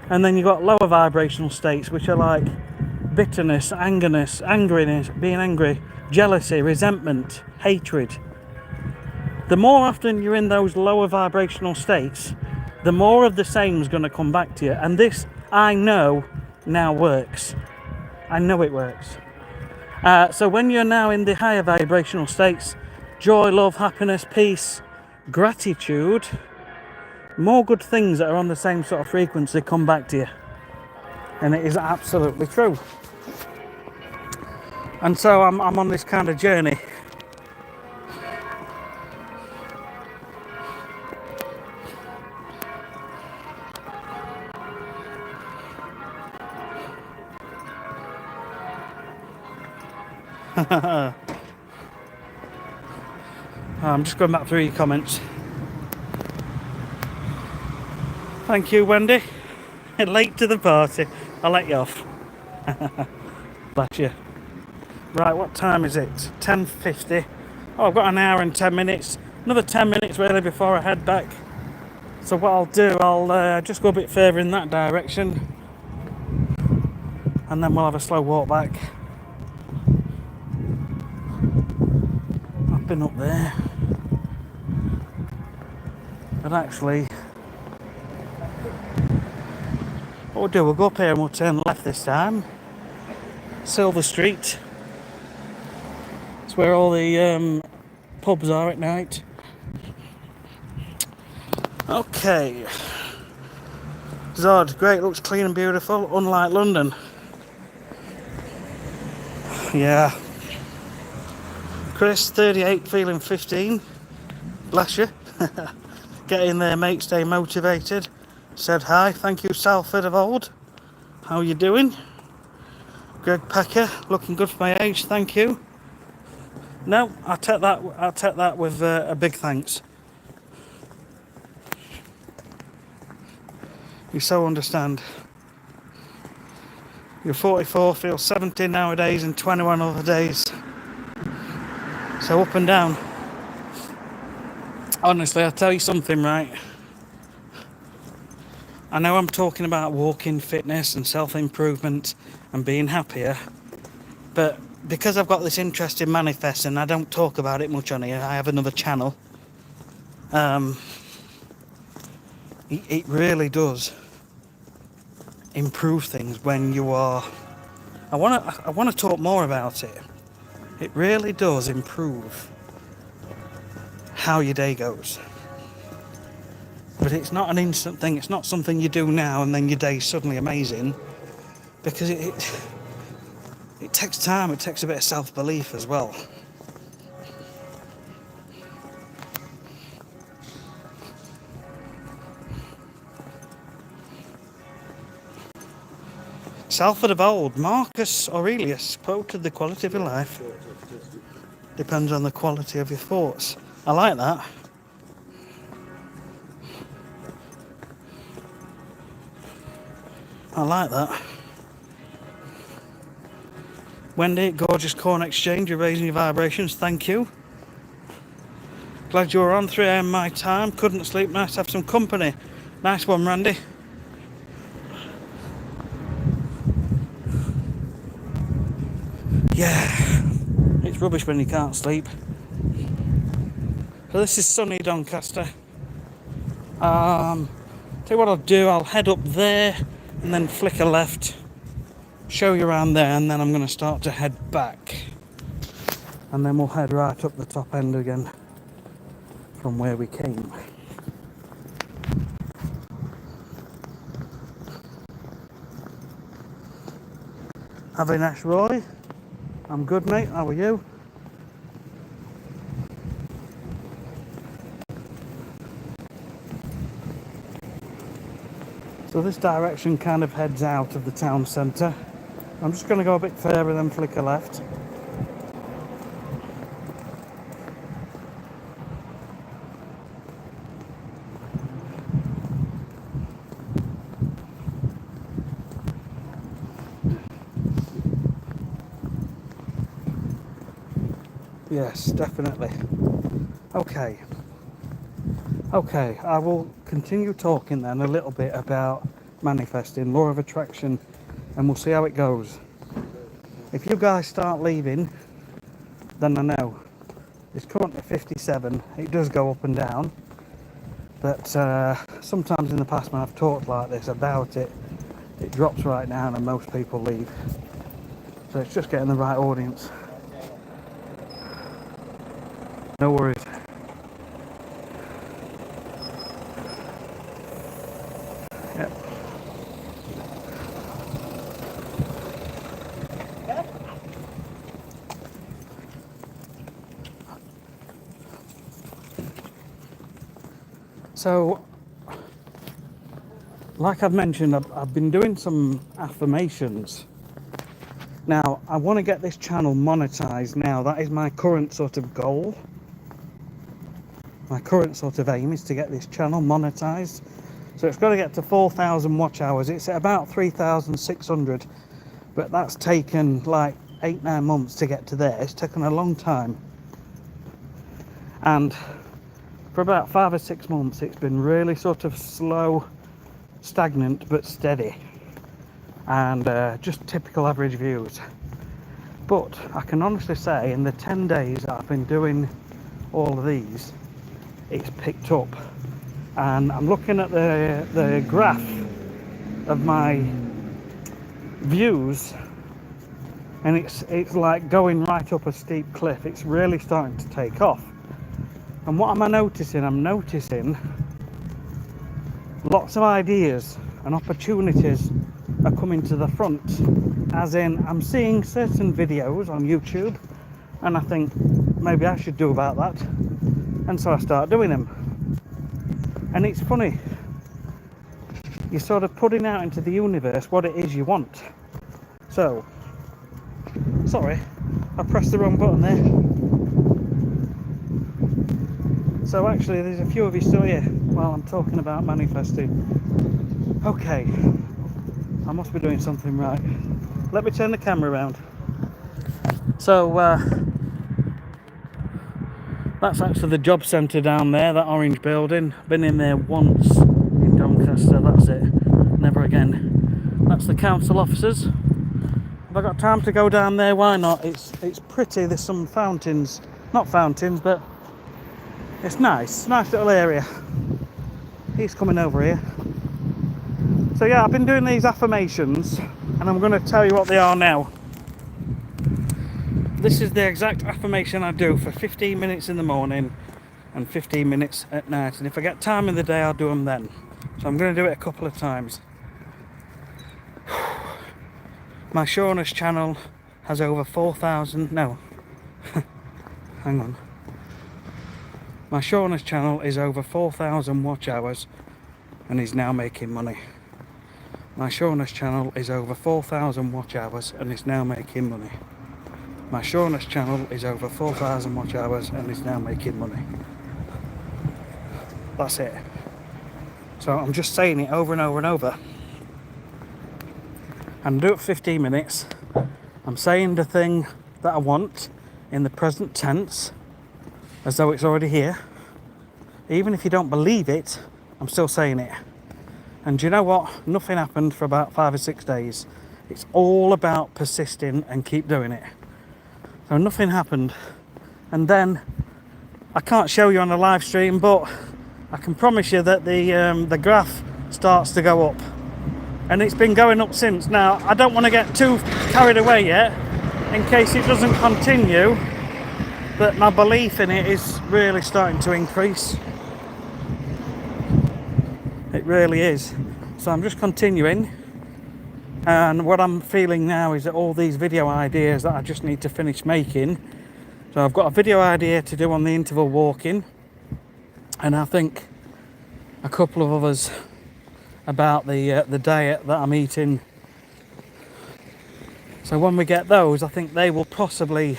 And then you've got lower vibrational states, which are like bitterness, angriness, being angry, jealousy, resentment, hatred. The more often you're in those lower vibrational states, the more of the same is going to come back to you. And this, I know, now works. I know it works. So when you're now in the higher vibrational states, joy, love, happiness, peace, gratitude, more good things that are on the same sort of frequency come back to you. And it is absolutely true. And so I'm on this kind of journey. I'm just going back through your comments. Thank you, Wendy. Late to the party. I'll let you off. Bless you. Right, what time is it? 10:50. Oh, I've got an hour and 10 minutes. Another 10 minutes really before I head back. So what I'll do, I'll just go a bit further in that direction. And then we'll have a slow walk back. I've been up there. But actually, what we'll do, we'll go up here and we'll turn left this time. Silver Street. It's where all the pubs are at night. Okay. Zod, great, looks clean and beautiful, unlike London. Yeah. Chris, 38, feeling 15. Bless you. Get in there, mate, stay motivated. Said hi, thank you, Salford of old. How you doing? Greg Pecker, looking good for my age, thank you. No, I'll take that with a big thanks. You so understand. You're 44, feel 70 nowadays and 21 other days. So up and down. Honestly, I'll tell you something, right? I know I'm talking about walking, fitness and self-improvement and being happier, but because I've got this interest in manifesting, I don't talk about it much on here. I have another channel. It really does improve things when you are... I want to talk more about it. It really does improve how your day goes. But it's not an instant thing. It's not something you do now and then your day's suddenly amazing. Because it takes time. It takes a bit of self-belief as well. Salford of old, Marcus Aurelius quoted, "The quality of your life depends on the quality of your thoughts." I like that. I like that. Wendy, gorgeous corn exchange, you're raising your vibrations, thank you. Glad you were on, 3 AM my time, couldn't sleep, nice to have some company. Nice one, Randy. Yeah, it's rubbish when you can't sleep. So this is sunny Doncaster. Tell you what I'll do, I'll head up there and then flick a left, show you around there, and then I'm going to start to head back. And then we'll head right up the top end again from where we came. Avinash Roy, I'm good mate, how are you? So this direction kind of heads out of the town centre. I'm just going to go a bit further and then flick a left. Yes, definitely. Okay, I will continue talking then a little bit about manifesting, law of attraction, and we'll see how it goes. If you guys start leaving, then I know. It's currently 57, it does go up and down, but sometimes in the past when I've talked like this about it, it drops right down and most people leave. So it's just getting the right audience. No worries. Yep. So, like I've mentioned, I've been doing some affirmations. Now, I want to get this channel monetized now. That is my current sort of goal. My current sort of aim is to get this channel monetized. So it's got to get to 4,000 watch hours. It's at about 3,600, but that's taken like 8-9 months to get to there. It's taken a long time. And for about 5 or 6 months, it's been really sort of slow, stagnant, but steady. And just typical average views. But I can honestly say in the 10 days that I've been doing all of these, it's picked up. And I'm looking at the graph of my views, and it's like going right up a steep cliff. It's really starting to take off. And what am I noticing? I'm noticing lots of ideas and opportunities are coming to the front, as in I'm seeing certain videos on YouTube and I think maybe I should do about that, and so I start doing them. And it's funny, you're sort of putting out into the universe what it is you want. So, sorry, I pressed the wrong button there. So actually there's a few of you still here while I'm talking about manifesting. Okay, I must be doing something right. Let me turn the camera around. So that's actually the job centre down there, that orange building. Been in there once in Doncaster, that's it. never again. That's the council officers. Have I got time to go down there? Why not? It's pretty. There's some fountains, not fountains, but it's nice. Nice little area. He's coming over here. So yeah, I've been doing these affirmations, and I'm going to tell you what they are now. This is the exact affirmation I do for 15 minutes in the morning and 15 minutes at night, and if I get time in the day I'll do them then. So I'm going to do it a couple of times. My Shaunus channel has over 4,000, no, hang on. My Shaunus channel is over 4,000 watch hours and is now making money. My Shaunus channel is over 4,000 watch hours and is now making money. My Shaunus channel is over 4,000 watch hours and is now making money. That's it. So I'm just saying it over and over and over. And do it for 15 minutes. I'm saying the thing that I want in the present tense as though it's already here. Even if you don't believe it, I'm still saying it. And do you know what? Nothing happened for about 5 or 6 days. It's all about persisting and keep doing it. So nothing happened. And then I can't show you on a live stream, but I can promise you that the graph starts to go up. And it's been going up since. Now, I don't want to get too carried away yet, in case it doesn't continue, but my belief in it is really starting to increase. It really is. So I'm just continuing, and what I'm feeling now is that all these video ideas that I just need to finish making. So I've got a video idea to do on the interval walking, and I think a couple of others about the diet that I'm eating. So when we get those, I think they will possibly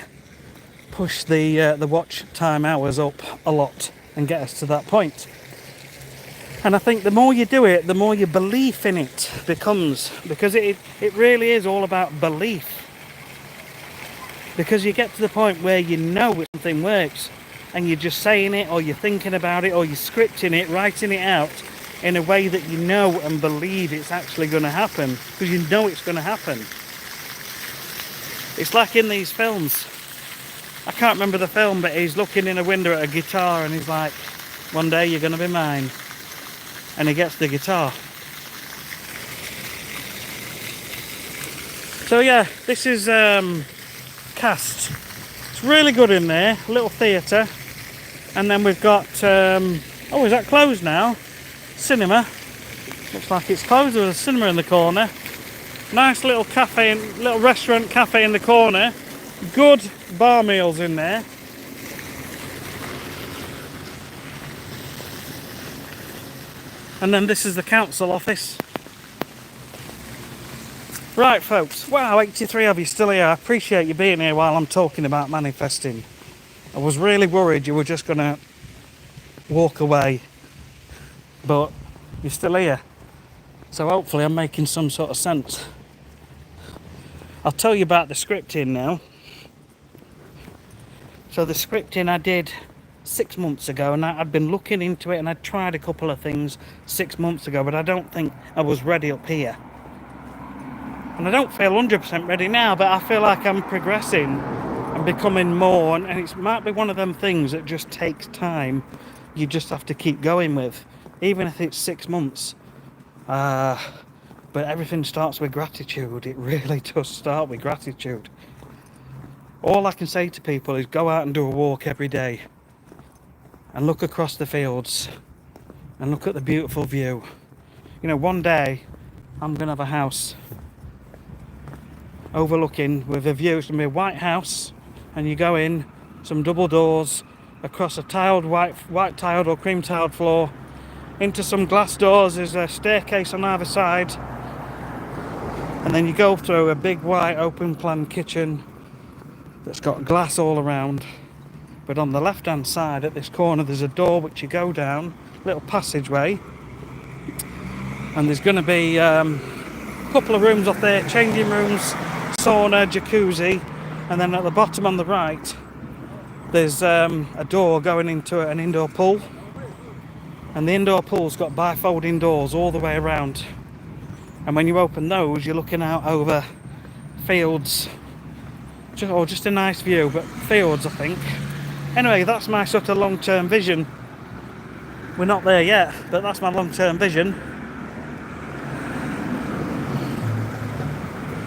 push the watch time hours up a lot and get us to that point. And I think the more you do it, the more your belief in it becomes, because it really is all about belief. Because you get to the point where you know something works, and you're just saying it, or you're thinking about it, or you're scripting it, writing it out in a way that you know and believe it's actually going to happen, because you know it's going to happen. It's like in these films. I can't remember the film, but he's looking in a window at a guitar and he's like, one day you're going to be mine. And he gets the guitar. So yeah, this is Cast. It's really good in there, a little theatre. And then we've got, oh, is that closed now? Cinema. Looks like it's closed. There's a cinema in the corner. Nice little cafe, little restaurant cafe in the corner. Good bar meals in there. And then this is the council office. Right folks, wow, 83 of you still here. I appreciate you being here while I'm talking about manifesting. I was really worried you were just going to walk away, but you're still here. So hopefully I'm making some sort of sense. I'll tell you about the scripting now. So the scripting I did 6 months ago, and I'd been looking into it, and I'd tried a couple of things 6 months ago, but I don't think I was ready up here. And I don't feel 100% ready now, but I feel like I'm progressing and becoming more, and it might be one of them things that just takes time. You just have to keep going with, even if it's 6 months. But everything starts with gratitude. It really does start with gratitude. All I can say to people is go out and do a walk every day and look across the fields and look at the beautiful view. You know, one day I'm going to have a house overlooking with a view. It's going to be a white house, and you go in, some double doors, across a tiled white tiled or cream tiled floor, into some glass doors. There's a staircase on either side, and then you go through a big white open plan kitchen that's got glass all around. But on the left hand side at this corner there's a door which you go down, little passageway, and there's going to be a couple of rooms up there, changing rooms, sauna, jacuzzi, and then at the bottom on the right there's a door going into an indoor pool, and the indoor pool's got bifolding doors all the way around. And when you open those, you're looking out over fields, just a nice view, but fields, I think. Anyway, that's my sort of long-term vision. We're not there yet, but that's my long-term vision.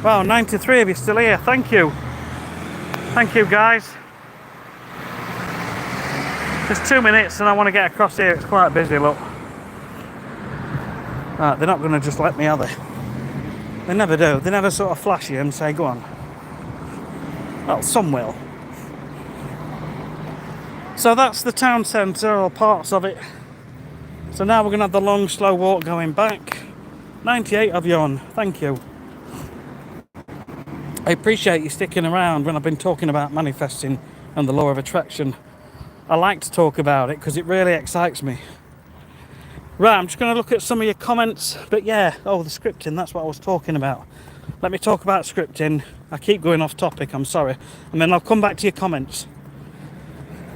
Wow, 93 of you still here. Thank you. Thank you, guys. Just 2 minutes and I want to get across here. It's quite busy, look. Right, they're not going to just let me, are they? They never do. They never sort of flash you and say, go on. Well, some will. So that's the town centre, or parts of it. So now we're going to have the long, slow walk going back. 98 of you on. Thank you. I appreciate you sticking around when I've been talking about manifesting and the law of attraction. I like to talk about it because it really excites me. Right, I'm just going to look at some of your comments. But yeah, the scripting, that's what I was talking about. Let me talk about scripting. I keep going off topic, I'm sorry. And then I'll come back to your comments.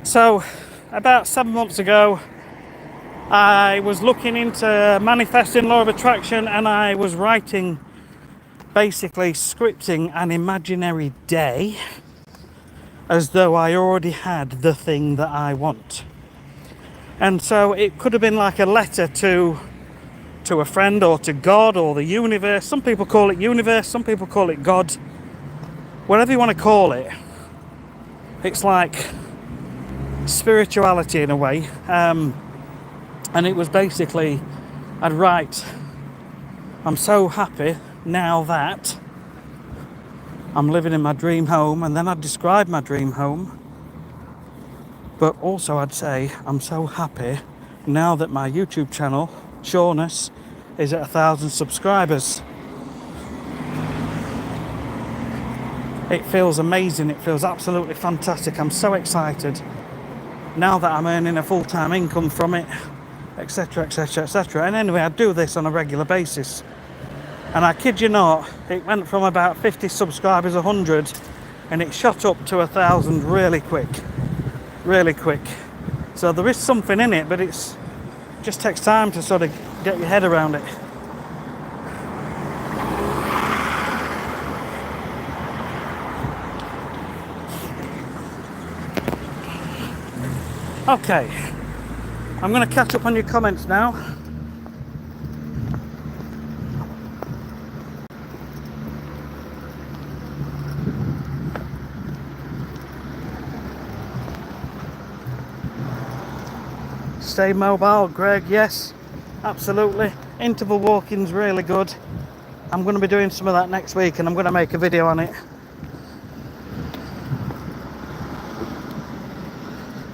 So, about 7 months ago, I was looking into manifesting law of attraction, and I was writing, basically scripting an imaginary day as though I already had the thing that I want. And so it could have been like a letter to a friend or to God or the universe. Some people call it universe, some people call it God. Whatever you want to call it. It's like spirituality in a way. And it was basically, I'd write, I'm so happy now that I'm living in my dream home, and then I'd describe my dream home. But also I'd say, I'm so happy now that my YouTube channel, Shaunus, is at 1,000 subscribers. It feels amazing, it feels absolutely fantastic. I'm so excited now that I'm earning a full-time income from it, etc, etc, etc. And anyway, I do this on a regular basis. And I kid you not, it went from about 50 subscribers, 100, and it shot up to 1,000 really quick. Really quick. So there is something in it, but it's just takes time to sort of get your head around it. Okay, I'm going to catch up on your comments now. Stay mobile, Greg, yes, absolutely. Interval walking's really good. I'm going to be doing some of that next week, and I'm going to make a video on it.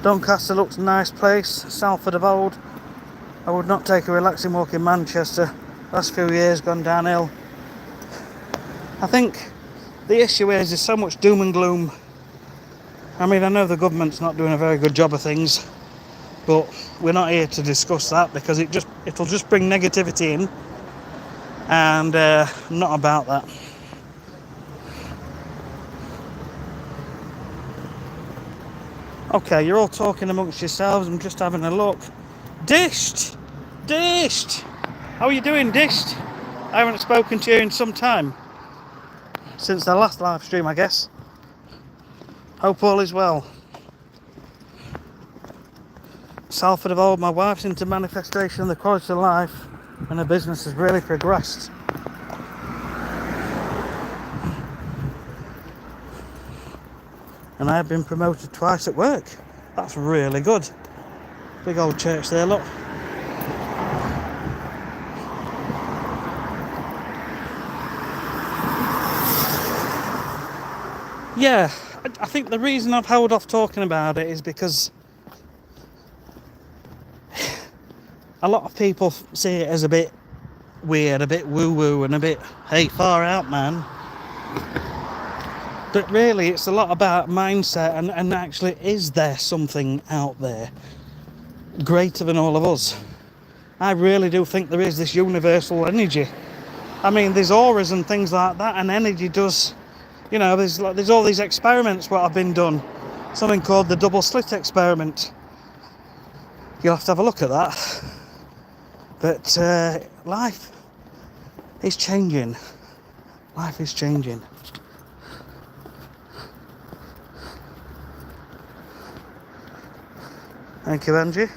Doncaster looks a nice place, Salford of old. I would not take a relaxing walk in Manchester. Last few years gone downhill. I think the issue is there's so much doom and gloom. I mean, I know the government's not doing a very good job of things, but we're not here to discuss that because it'll just bring negativity in, and I'm not about that. Okay, you're all talking amongst yourselves. I'm just having a look. Dished! How are you doing, Dished? I haven't spoken to you in some time. Since the last live stream, I guess. Hope all is well. Salford of old, my wife's into manifestation and the quality of life, and her business has really progressed. And I have been promoted twice at work. That's really good. Big old church there, look. Yeah, I think the reason I've held off talking about it is because a lot of people see it as a bit weird, a bit woo-woo, and a bit, hey, far out, man. But really, it's a lot about mindset, and actually, is there something out there greater than all of us? I really do think there is this universal energy. I mean, there's auras and things like that, and energy does, you know, there's all these experiments what have been done. Something called the double slit experiment. You'll have to have a look at that. But life It's changing. Life is changing. Thank you, Angie.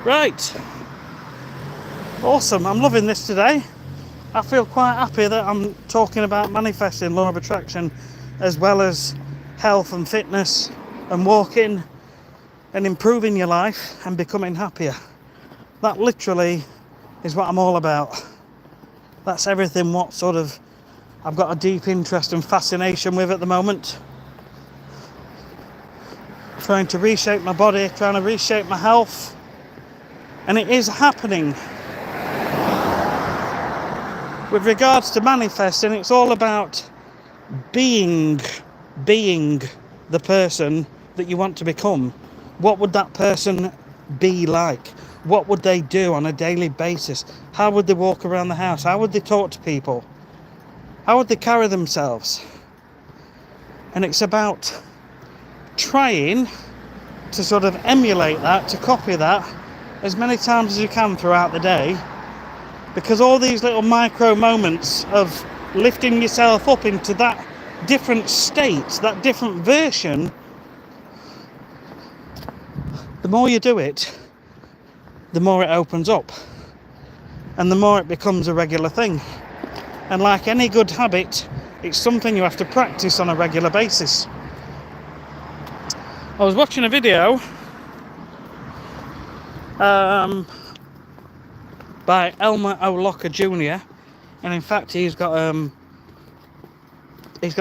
Right. Awesome. I'm loving this today. I feel quite happy that I'm talking about manifesting, law of attraction, as well as health and fitness and walking and improving your life and becoming happier. That literally is what I'm all about. That's everything what sort of I've got a deep interest and fascination with at the moment. Trying to reshape my body, trying to reshape my health. And it is happening. With regards to manifesting, it's all about being the person that you want to become. What would that person be like? What would they do on a daily basis? How would they walk around the house? How would they talk to people? How would they carry themselves? And it's about trying to sort of emulate that, to copy that as many times as you can throughout the day. Because all these little micro moments of lifting yourself up into that different state, that different version, the more you do it, the more it opens up. And the more it becomes a regular thing. And like any good habit, it's something you have to practice on a regular basis. I was watching a video by Elmer O'Locker Jr. and in fact he's got a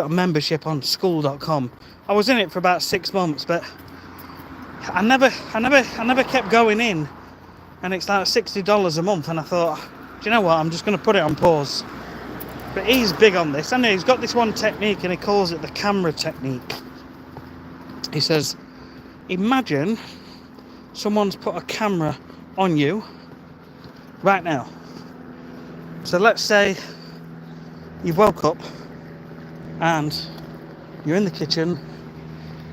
membership on school.com. I was in it for about 6 months, but I never kept going in, and it's like $60 a month, and I thought, do you know what, I'm just going to put it on pause. But he's big on this, and he's got this one technique, and he calls it the camera technique. He says, imagine someone's put a camera on you right now. So let's say you woke up and you're in the kitchen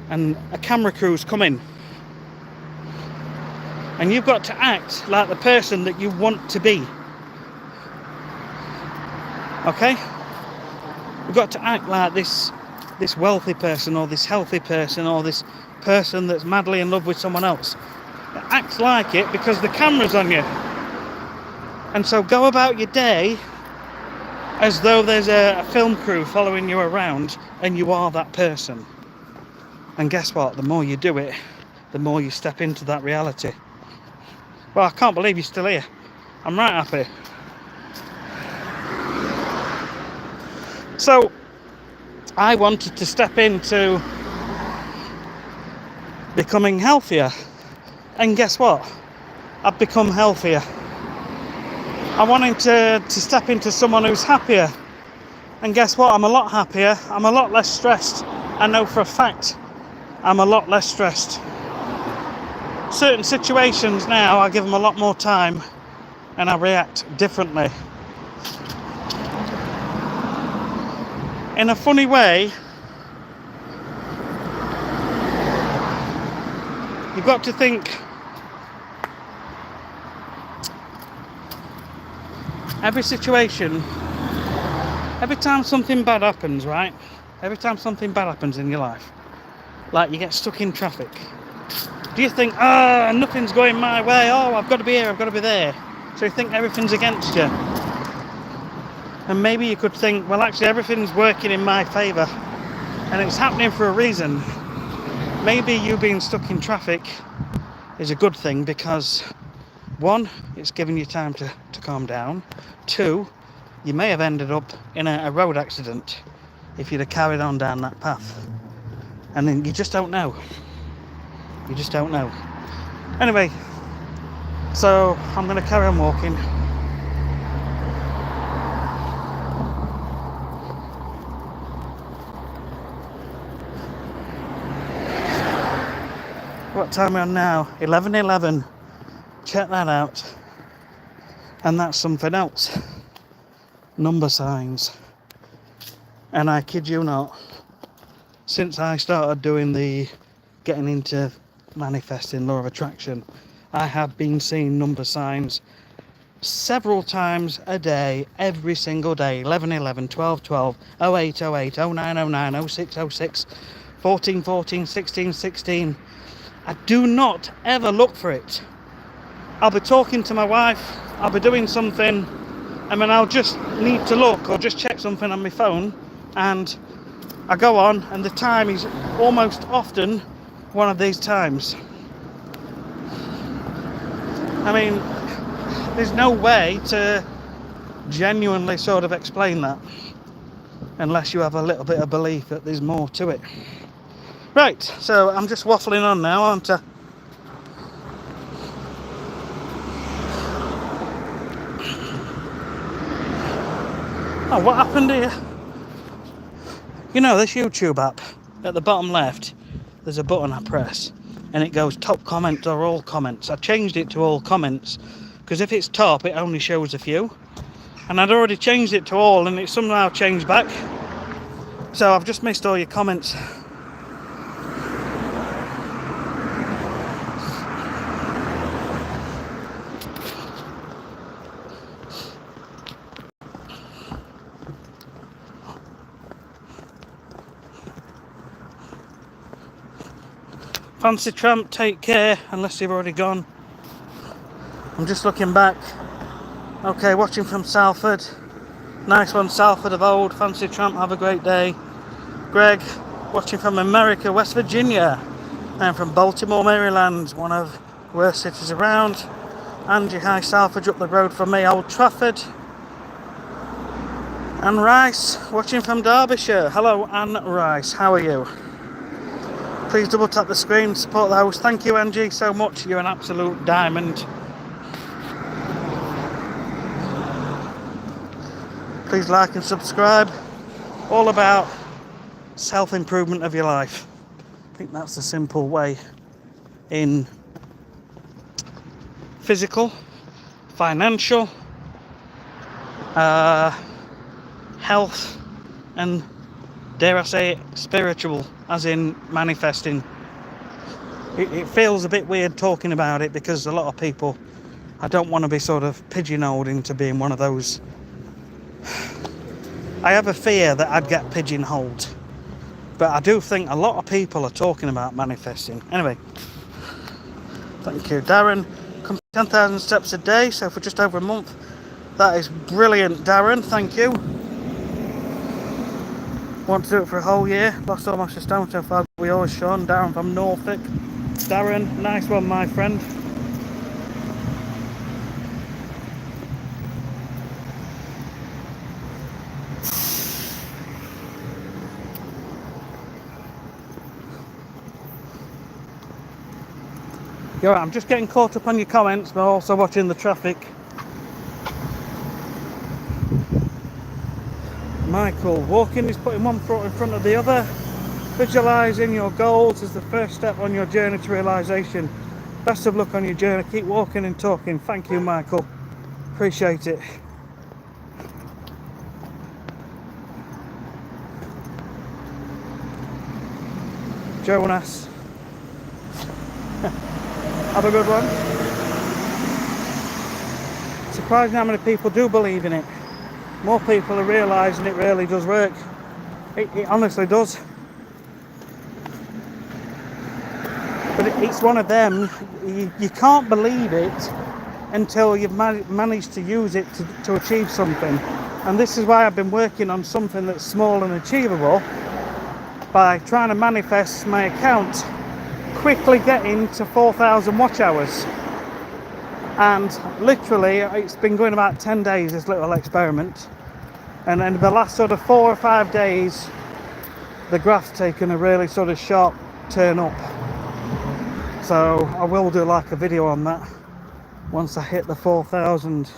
and a camera crew's come in, and you've got to act like the person that you want to be. Okay? You've got to act like this wealthy person, or this healthy person, or this person that's madly in love with someone else. Act like it, because the camera's on you. And so go about your day as though there's a film crew following you around and you are that person. And guess what? The more you do it, the more you step into that reality. Well, I can't believe you're still here. I'm right happy. So, I wanted to step into becoming healthier. And guess what? I've become healthier. I wanted to step into someone who's happier. And guess what? I'm a lot happier. I'm a lot less stressed. I know for a fact I'm a lot less stressed. Certain situations now, I give them a lot more time and I react differently. In a funny way, you've got to think, every situation, every time something bad happens, right? Every time something bad happens in your life, like you get stuck in traffic, do you think, nothing's going my way, I've got to be here, I've got to be there? So you think everything's against you. And maybe you could think, well, actually everything's working in my favour and it's happening for a reason. Maybe you being stuck in traffic is a good thing, because one, it's giving you time to calm down. Two, you may have ended up in a road accident if you'd have carried on down that path. And then you just don't know. You just don't know. Anyway, so I'm going to carry on walking. What time are we on now? 11:11. Check that out. And that's something else. Number signs. And I kid you not, since I started doing the getting into manifesting law of attraction, I have been seeing number signs several times a day, every single day. 11 11, 12 12, 08 08, 09 09, 06 06, 14 14, 16 16. I do not ever look for it. I'll be talking to my wife, I'll be doing something, and then I'll just need to look or just check something on my phone, and I go on, and the time is almost often one of these times. I mean, there's no way to genuinely sort of explain that unless you have a little bit of belief that there's more to it. Right, so I'm just waffling on now, aren't I? Oh, what happened here? You know, this YouTube app, at the bottom left, there's a button I press, and it goes top comments or all comments. I changed it to all comments, because if it's top, it only shows a few. And I'd already changed it to all, and it somehow changed back. So I've just missed all your comments. Fancy tramp, take care, unless you've already gone. I'm just looking back. Okay, watching from Salford. Nice one, Salford of old. Fancy tramp, have a great day. Greg, watching from America, West Virginia. I'm from Baltimore, Maryland, one of the worst cities around. Angie, hi, Salford, up the road from me, Old Trafford. Anne Rice, watching from Derbyshire. Hello, Anne Rice, how are you? Please double tap the screen, support the host. Thank you, Angie, so much. You're an absolute diamond. Please like and subscribe. All about self-improvement of your life. I think that's the simple way in physical, financial, health, and dare I say it, spiritual, as in manifesting. It feels a bit weird talking about it because a lot of people, I don't want to be sort of pigeonholed into being one of those. I have a fear that I'd get pigeonholed, but I do think a lot of people are talking about manifesting. Anyway, thank you, Darren. Come 10,000 steps a day, so for just over a month. That is brilliant, Darren. Thank you. Want to do it for a whole year. Lost almost a stone so far. We always Sean. Darren from Norfolk. Darren, nice one, my friend. You're right, I'm just getting caught up on your comments, but also watching the traffic. Michael, walking is putting one foot in front of the other. Visualising your goals is the first step on your journey to realisation. Best of luck on your journey. Keep walking and talking. Thank you, Michael. Appreciate it. Shaunus. Have a good one. Surprising how many people do believe in it. More people are realising it really does work. It honestly does. But it's one of them, you can't believe it until you've managed to use it to achieve something. And this is why I've been working on something that's small and achievable by trying to manifest my account quickly getting to 4,000 watch hours. And literally, it's been going about 10 days, this little experiment. And in the last sort of 4 or 5 days, the graph's taken a really sort of sharp turn up. So I will do like a video on that once I hit the 4,000.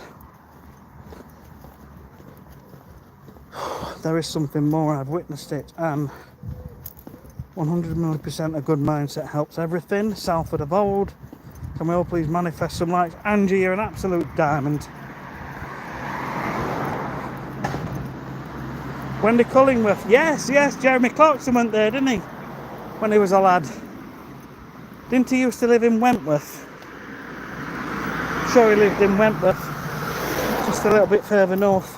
There is something more, I've witnessed it, and 100% a good mindset helps everything. Salford of old. Can we all please manifest some lights? Angie, you're an absolute diamond. Wendy Cullingworth. Yes, Jeremy Clarkson went there, didn't he? When he was a lad. Didn't he used to live in Wentworth? I'm sure he lived in Wentworth. Just a little bit further north.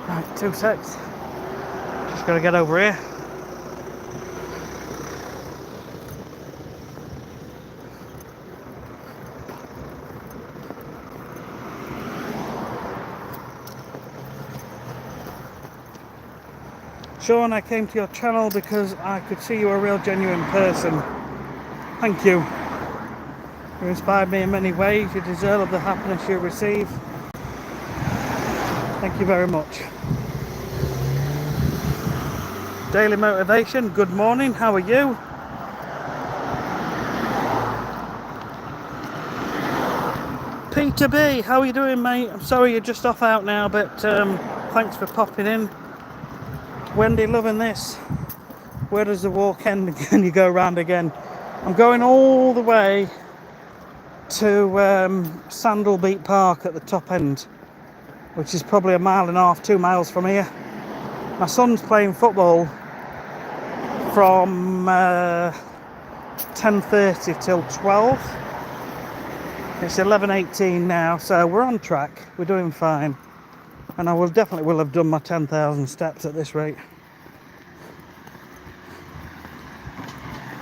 Right, 2 secs. Just gotta get over here. Sean, I came to your channel because I could see you a real genuine person. Thank you. You inspired me in many ways. You deserve the happiness you receive. Thank you very much. Daily motivation. Good morning. How are you? Peter B, how are you doing, mate? I'm sorry you're just off out now, but thanks for popping in. Wendy, loving this. Where does the walk end and you go round again? I'm going all the way to Sandalbeat Park at the top end, which is probably 1.5 miles, 2 miles from here. My son's playing football from 10:30 till 12. It's 11:18 now, so we're on track. We're doing fine. And I definitely will have done my 10,000 steps at this rate.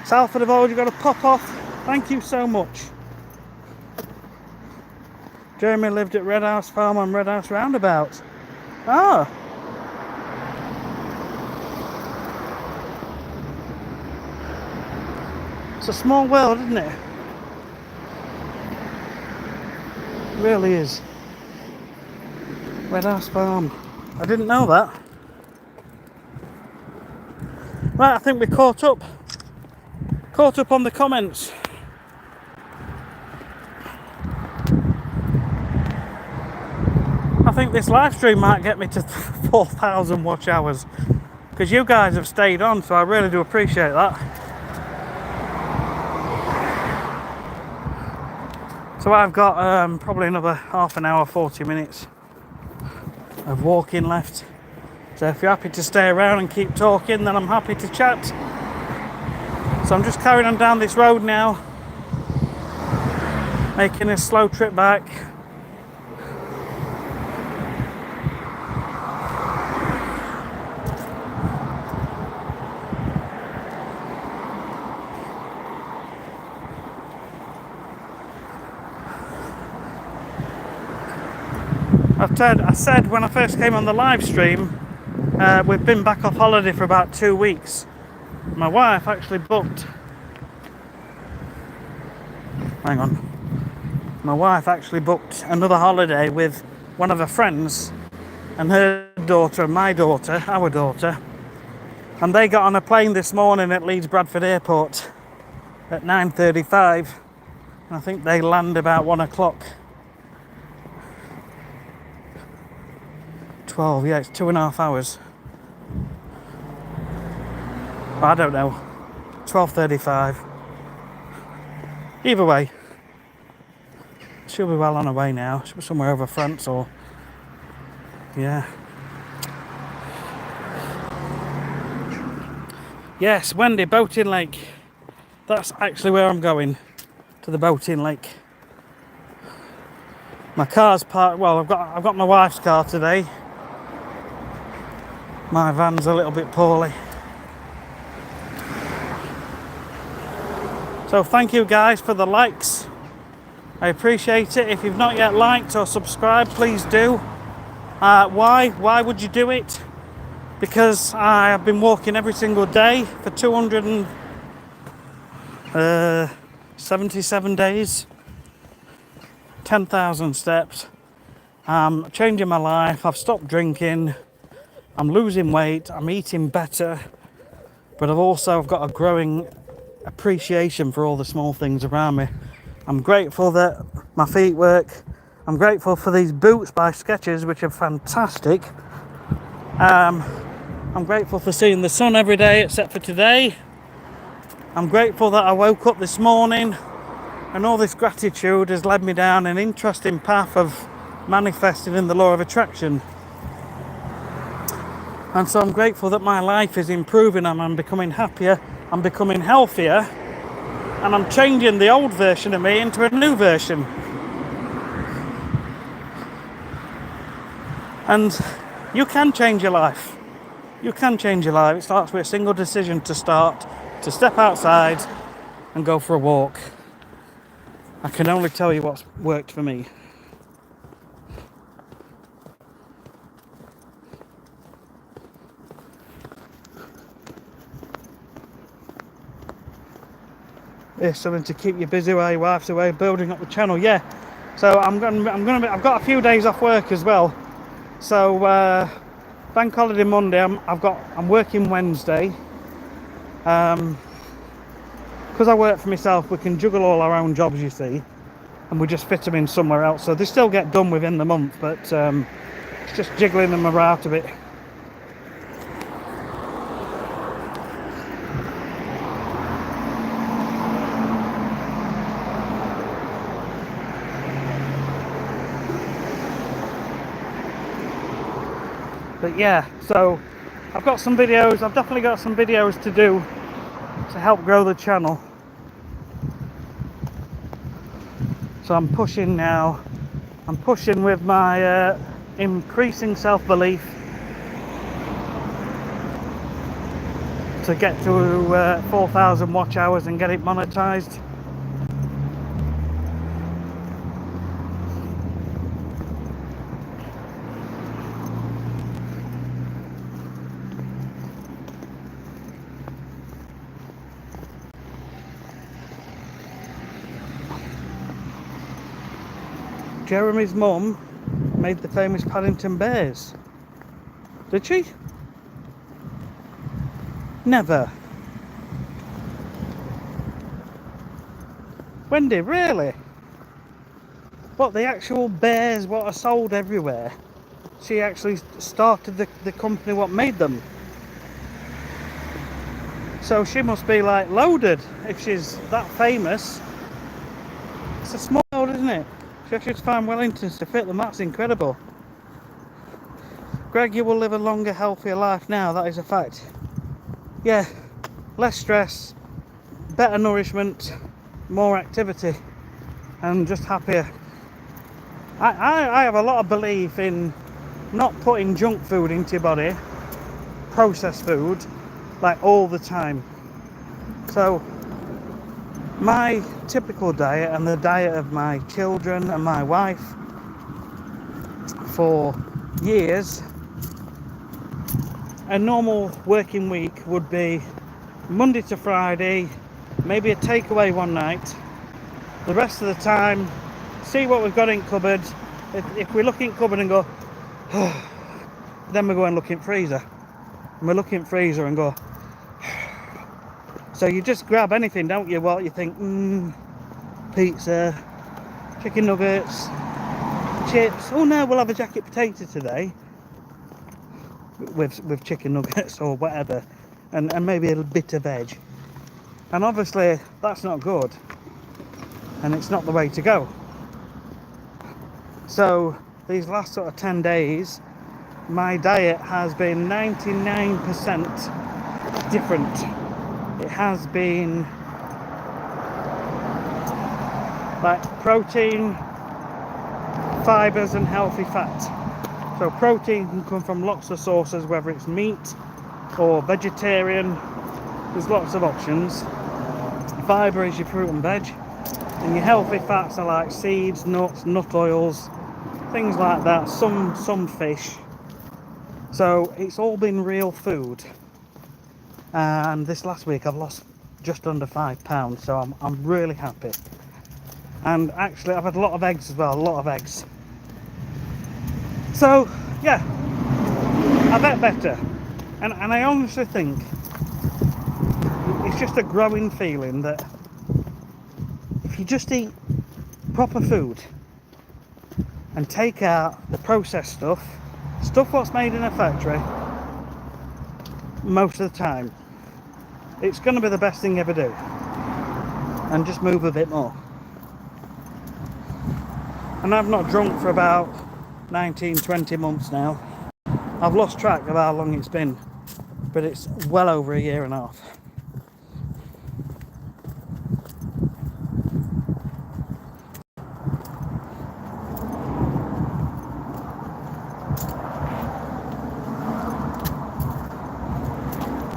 Salford have already got to pop off. Thank you so much. Jeremy lived at Red House Farm on Red House Roundabout. Ah. It's a small world, isn't it? It really is. Red House Farm. I didn't know that. Right, I think we're caught up. Caught up on the comments. I think this live stream might get me to 4,000 watch hours, because you guys have stayed on, so I really do appreciate that. So I've got probably another half an hour, 40 minutes of walking left. So if you're happy to stay around and keep talking, then I'm happy to chat. So I'm just carrying on down this road now, making a slow trip back. I said when I first came on the live stream, we've been back off holiday for about 2 weeks. My wife actually booked. Hang on. My wife actually booked another holiday with one of her friends and her daughter and my daughter, our daughter. And they got on a plane this morning at Leeds Bradford Airport at 9:35. And I think they land about 1 o'clock. 12, yeah, it's 2.5 hours. I don't know. 12:35. Either way, she'll be well on her way now. She'll be somewhere over France or... yeah. Yes, Wendy, Boating Lake. That's actually where I'm going. To the Boating Lake. My car's parked... well, I've got my wife's car today. My van's a little bit poorly. So thank you guys for the likes. I appreciate it. If you've not yet liked or subscribed, please do. Why would you do it? Because I have been walking every single day for 277 days. 10,000 steps. I'm changing my life. I've stopped drinking. I'm losing weight. I'm eating better. But I've got a growing appreciation for all the small things around me. I'm grateful that my feet work. I'm grateful for these boots by Skechers, which are fantastic. I'm grateful for seeing the sun every day except for today. I'm grateful that I woke up this morning, and all this gratitude has led me down an interesting path of manifesting in the law of attraction. And so I'm grateful that my life is improving and I'm becoming happier, I'm becoming healthier, and I'm changing the old version of me into a new version. And you can change your life. You can change your life. It starts with a single decision to step outside and go for a walk. I can only tell you what's worked for me. It's something to keep you busy while your wife's away building up the channel. Yeah. So I've got a few days off work as well. So bank holiday Monday. I'm working Wednesday. Because I work for myself, we can juggle all our own jobs, you see, and we just fit them in somewhere else. So they still get done within the month, but it's just jiggling them around a bit. But yeah, so I've got some videos. I've definitely got some videos to do to help grow the channel. So I'm pushing now. I'm pushing with my increasing self-belief to get to 4,000 watch hours and get it monetized. Jeremy's mum made the famous Paddington Bears. Did she? Never. Wendy, really? What, the actual bears what are sold everywhere? She actually started the company what made them. So she must be like loaded if she's that famous. It's a small world, isn't it? She actually find Wellingtons to fit them. That's incredible. Greg, you will live a longer, healthier life now. That is a fact. Yeah, less stress, better nourishment, more activity, and just happier. I have a lot of belief in not putting junk food into your body, processed food, like all the time. So my typical diet and the diet of my children and my wife for years, a normal working week would be Monday to Friday, maybe a takeaway one night. The rest of the time, see what we've got in cupboard. If we look in cupboard and go, oh, then we go and look in freezer. And we look in freezer and go, so you just grab anything, don't you? What you think, pizza, chicken nuggets, chips. Oh no, we'll have a jacket potato today with chicken nuggets or whatever, and maybe a bit of veg. And obviously that's not good, and it's not the way to go. So these last sort of 10 days, my diet has been 99% different. It has been like protein, fibres and healthy fat. So protein can come from lots of sources, whether it's meat or vegetarian. There's lots of options. Fibre is your fruit and veg, and your healthy fats are like seeds, nuts, nut oils, things like that, some fish. So it's all been real food. And this last week I've lost just under £5, so I'm really happy. And actually I've had a lot of eggs as well, a lot of eggs. So yeah, I bet better. And I honestly think it's just a growing feeling that if you just eat proper food and take out the processed stuff what's made in a factory, most of the time, it's going to be the best thing you ever do. And just move a bit more. And I've not drunk for about 19-20 months now. I've lost track of how long it's been, but it's well over a year and a half.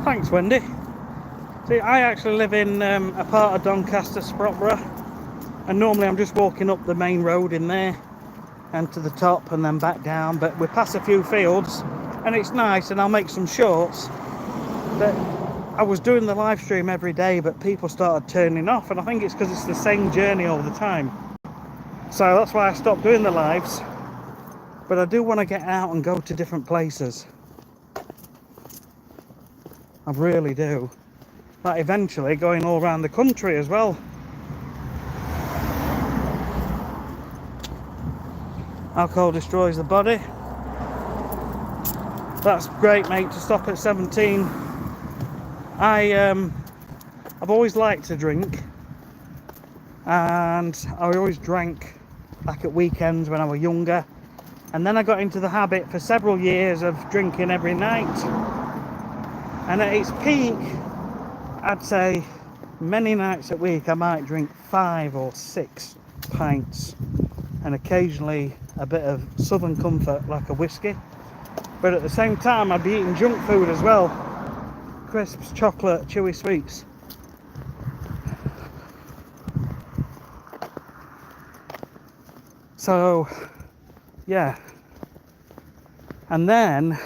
Thanks, Wendy. See, I actually live in a part of Doncaster, Sprotborough, and normally I'm just walking up the main road in there and to the top and then back down, but we pass a few fields and it's nice, and I'll make some shorts. But I was doing the live stream every day, but people started turning off, and I think it's because it's the same journey all the time. So that's why I stopped doing the lives. But I do want to get out and go to different places. I really do. Like eventually going all around the country as well. Alcohol destroys the body. That's great, mate, to stop at 17. I've always liked to drink, and I always drank back at weekends when I was younger, and then I got into the habit for several years of drinking every night. And at its peak, I'd say many nights a week I might drink 5 or 6 pints, and occasionally a bit of Southern Comfort like a whiskey. But at the same time I'd be eating junk food as well. Crisps, chocolate, chewy sweets. So yeah, and then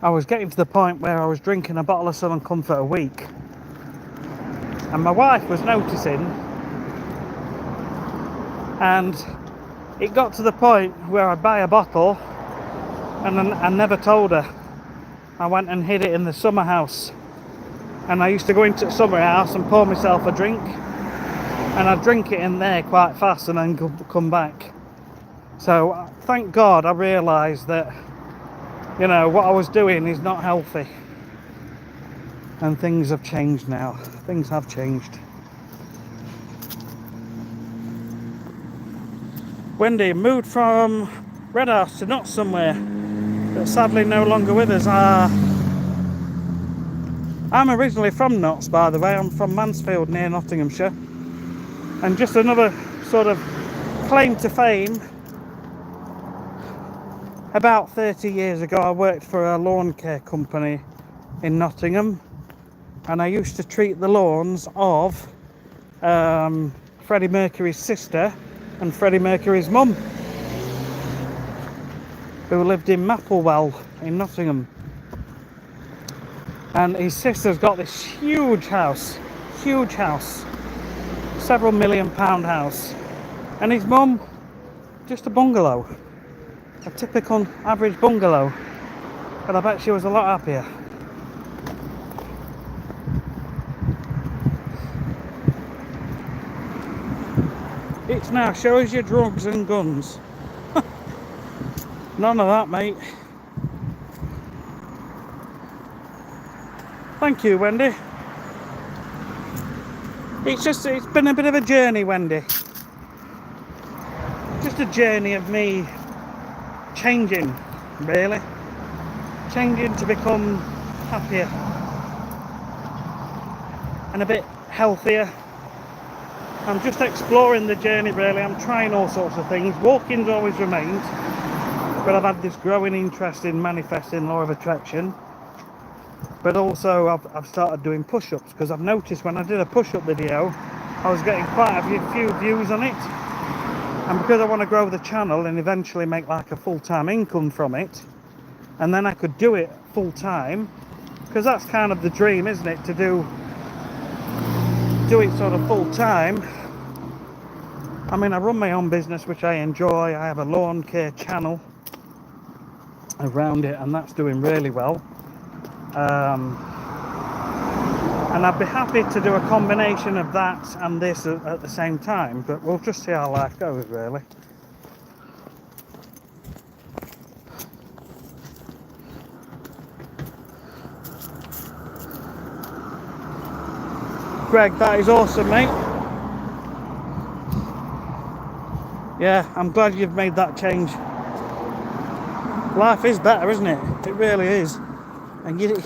I was getting to the point where I was drinking a bottle of Southern Comfort a week, and my wife was noticing, and it got to the point where I'd buy a bottle and I never told her. I went and hid it in the summer house, and I used to go into the summer house and pour myself a drink, and I'd drink it in there quite fast and then come back. So thank God I realised that, you know, what I was doing is not healthy, and things have changed now. Things have changed. Wendy, moved from Redhouse to not somewhere, but sadly no longer with us. I'm originally from Notts, by the way. I'm from Mansfield near Nottinghamshire, and just another sort of claim to fame. About 30 years ago I worked for a lawn care company in Nottingham, and I used to treat the lawns of Freddie Mercury's sister and Freddie Mercury's mum, who lived in Mapplewell in Nottingham. And his sister's got this huge house, several £1 million house, and his mum just a bungalow, a typical average bungalow, but I bet she was a lot happier. It now shows you drugs and guns. None of that, mate. Thank you, Wendy. It's been a bit of a journey, Wendy. Just a journey of me changing, really. Changing to become happier and a bit healthier. I'm just exploring the journey, really. I'm trying all sorts of things. Walking's always remained, but I've had this growing interest in manifesting law of attraction. But also I've started doing push-ups, because I've noticed when I did a push-up video I was getting quite a few views on it, and because I want to grow the channel and eventually make like a full-time income from it, and then I could do it full-time, because that's kind of the dream, isn't it, to do it sort of full-time. I mean, I run my own business, which I enjoy. I have a lawn care channel around it, and that's doing really well. And I'd be happy to do a combination of that and this at the same time, but we'll just see how life goes, really. Greg, that is awesome, mate. Yeah, I'm glad you've made that change. Life is better, isn't it? It really is. And you,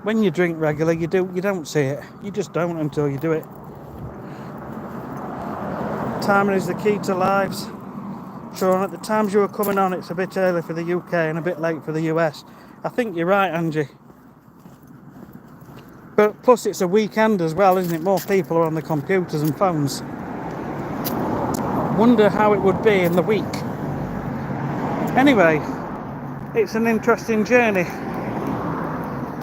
when you drink regularly, you don't see it. You just don't until you do it. Timing is the key to lives. Sean, at the times you were coming on, it's a bit early for the UK and a bit late for the US. I think you're right, Angie. But plus it's a weekend as well, isn't it? More people are on the computers and phones. I wonder how it would be in the week. Anyway, it's an interesting journey.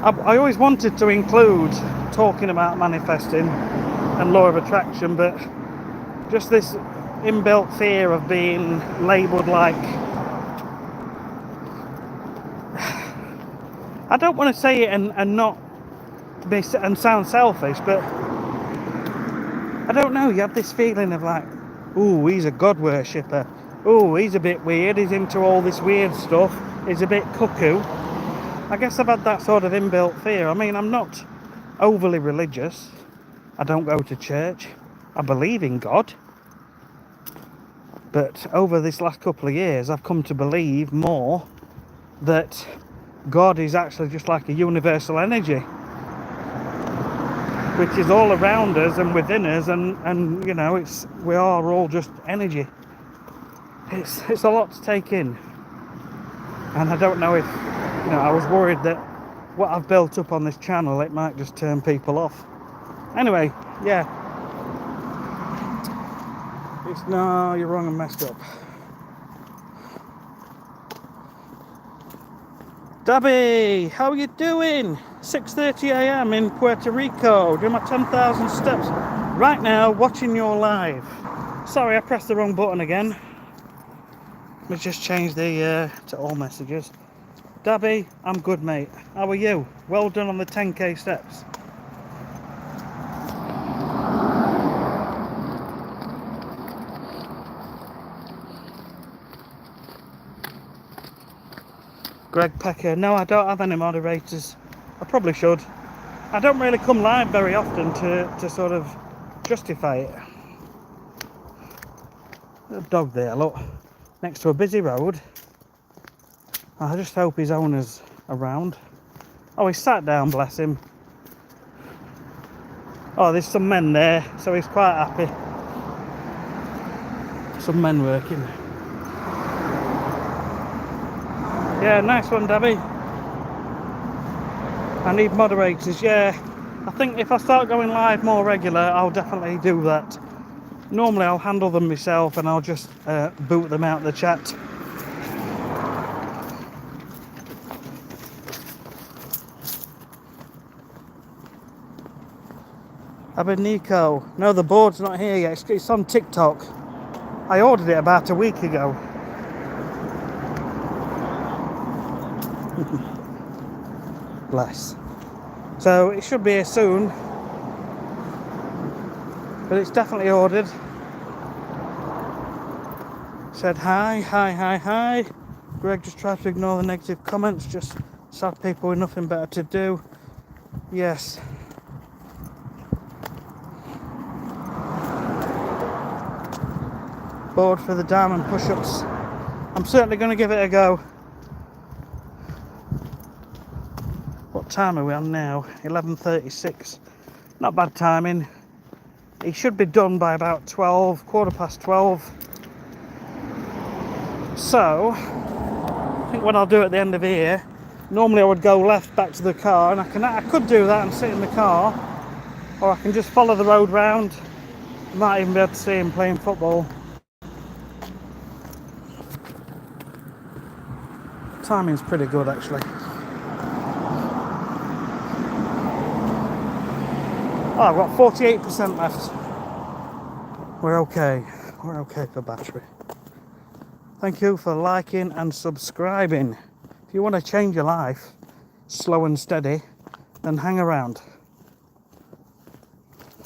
I always wanted to include talking about manifesting and law of attraction, but just this inbuilt fear of being labelled like, I don't want to say it and not be and sound selfish, but I don't know, you have this feeling of like, ooh, he's a God worshipper, ooh, he's a bit weird, he's into all this weird stuff, he's a bit cuckoo. I guess I've had that sort of inbuilt fear. I mean, I'm not overly religious, I don't go to church, I believe in God, but over this last couple of years I've come to believe more that God is actually just like a universal energy, which is all around us and within us, and you know, we are all just energy. It's a lot to take in, and I don't know if, you know, I was worried that what I've built up on this channel, it might just turn people off. Anyway, yeah, no, you're wrong and messed up. Dabby, how are you doing? 6:30 a.m. in Puerto Rico, doing my 10,000 steps right now, watching your live. Sorry, I pressed the wrong button again. Let me just change the to all messages. Dabby, I'm good, mate. How are you? Well done on the 10k steps. Greg Pecker, no, I don't have any moderators. I probably should. I don't really come live very often to sort of justify it. There's a dog there, look, next to a busy road. I just hope his owner's around. Oh, he's sat down, bless him. Oh, there's some men there, so he's quite happy. Some men working. Yeah, nice one, Debbie. I need moderators, yeah. I think if I start going live more regular, I'll definitely do that. Normally I'll handle them myself and I'll just boot them out of the chat. Nico. No, the board's not here yet. It's on TikTok. I ordered it about a week ago. Bless. So it should be here soon, but it's definitely ordered. Said hi. Greg just tried to ignore the negative comments, just sad people with nothing better to do. Yes. Board for the diamond push-ups. I'm certainly going to give it a go. What time are we on now? 11:36. Not bad timing. He should be done by about 12, 12:15. So, I think what I'll do at the end of here, normally I would go left back to the car, and I could do that and sit in the car, or I can just follow the road round. I might even be able to see him playing football. Timing's pretty good, actually. Oh, I've got 48% left. We're okay. We're okay for battery. Thank you for liking and subscribing. If you want to change your life, slow and steady, then hang around.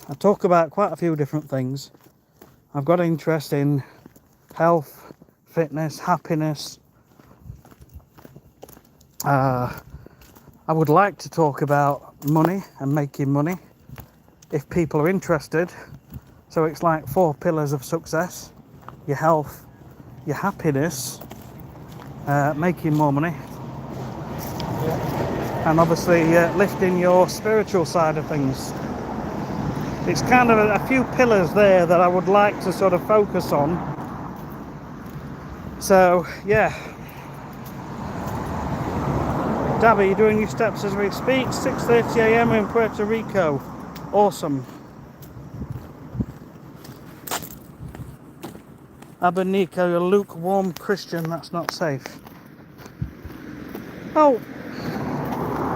I talk about quite a few different things. I've got interest in health, fitness, happiness. I would like to talk about money and making money if people are interested. So it's like 4 pillars of success: your health, your happiness, making more money, and obviously lifting your spiritual side of things. It's kind of a few pillars there that I would like to sort of focus on. So yeah, Dabby, you're doing your steps as we speak. 6:30 a.m. in Puerto Rico. Awesome. Aberniko, you're a lukewarm Christian. That's not safe. Oh,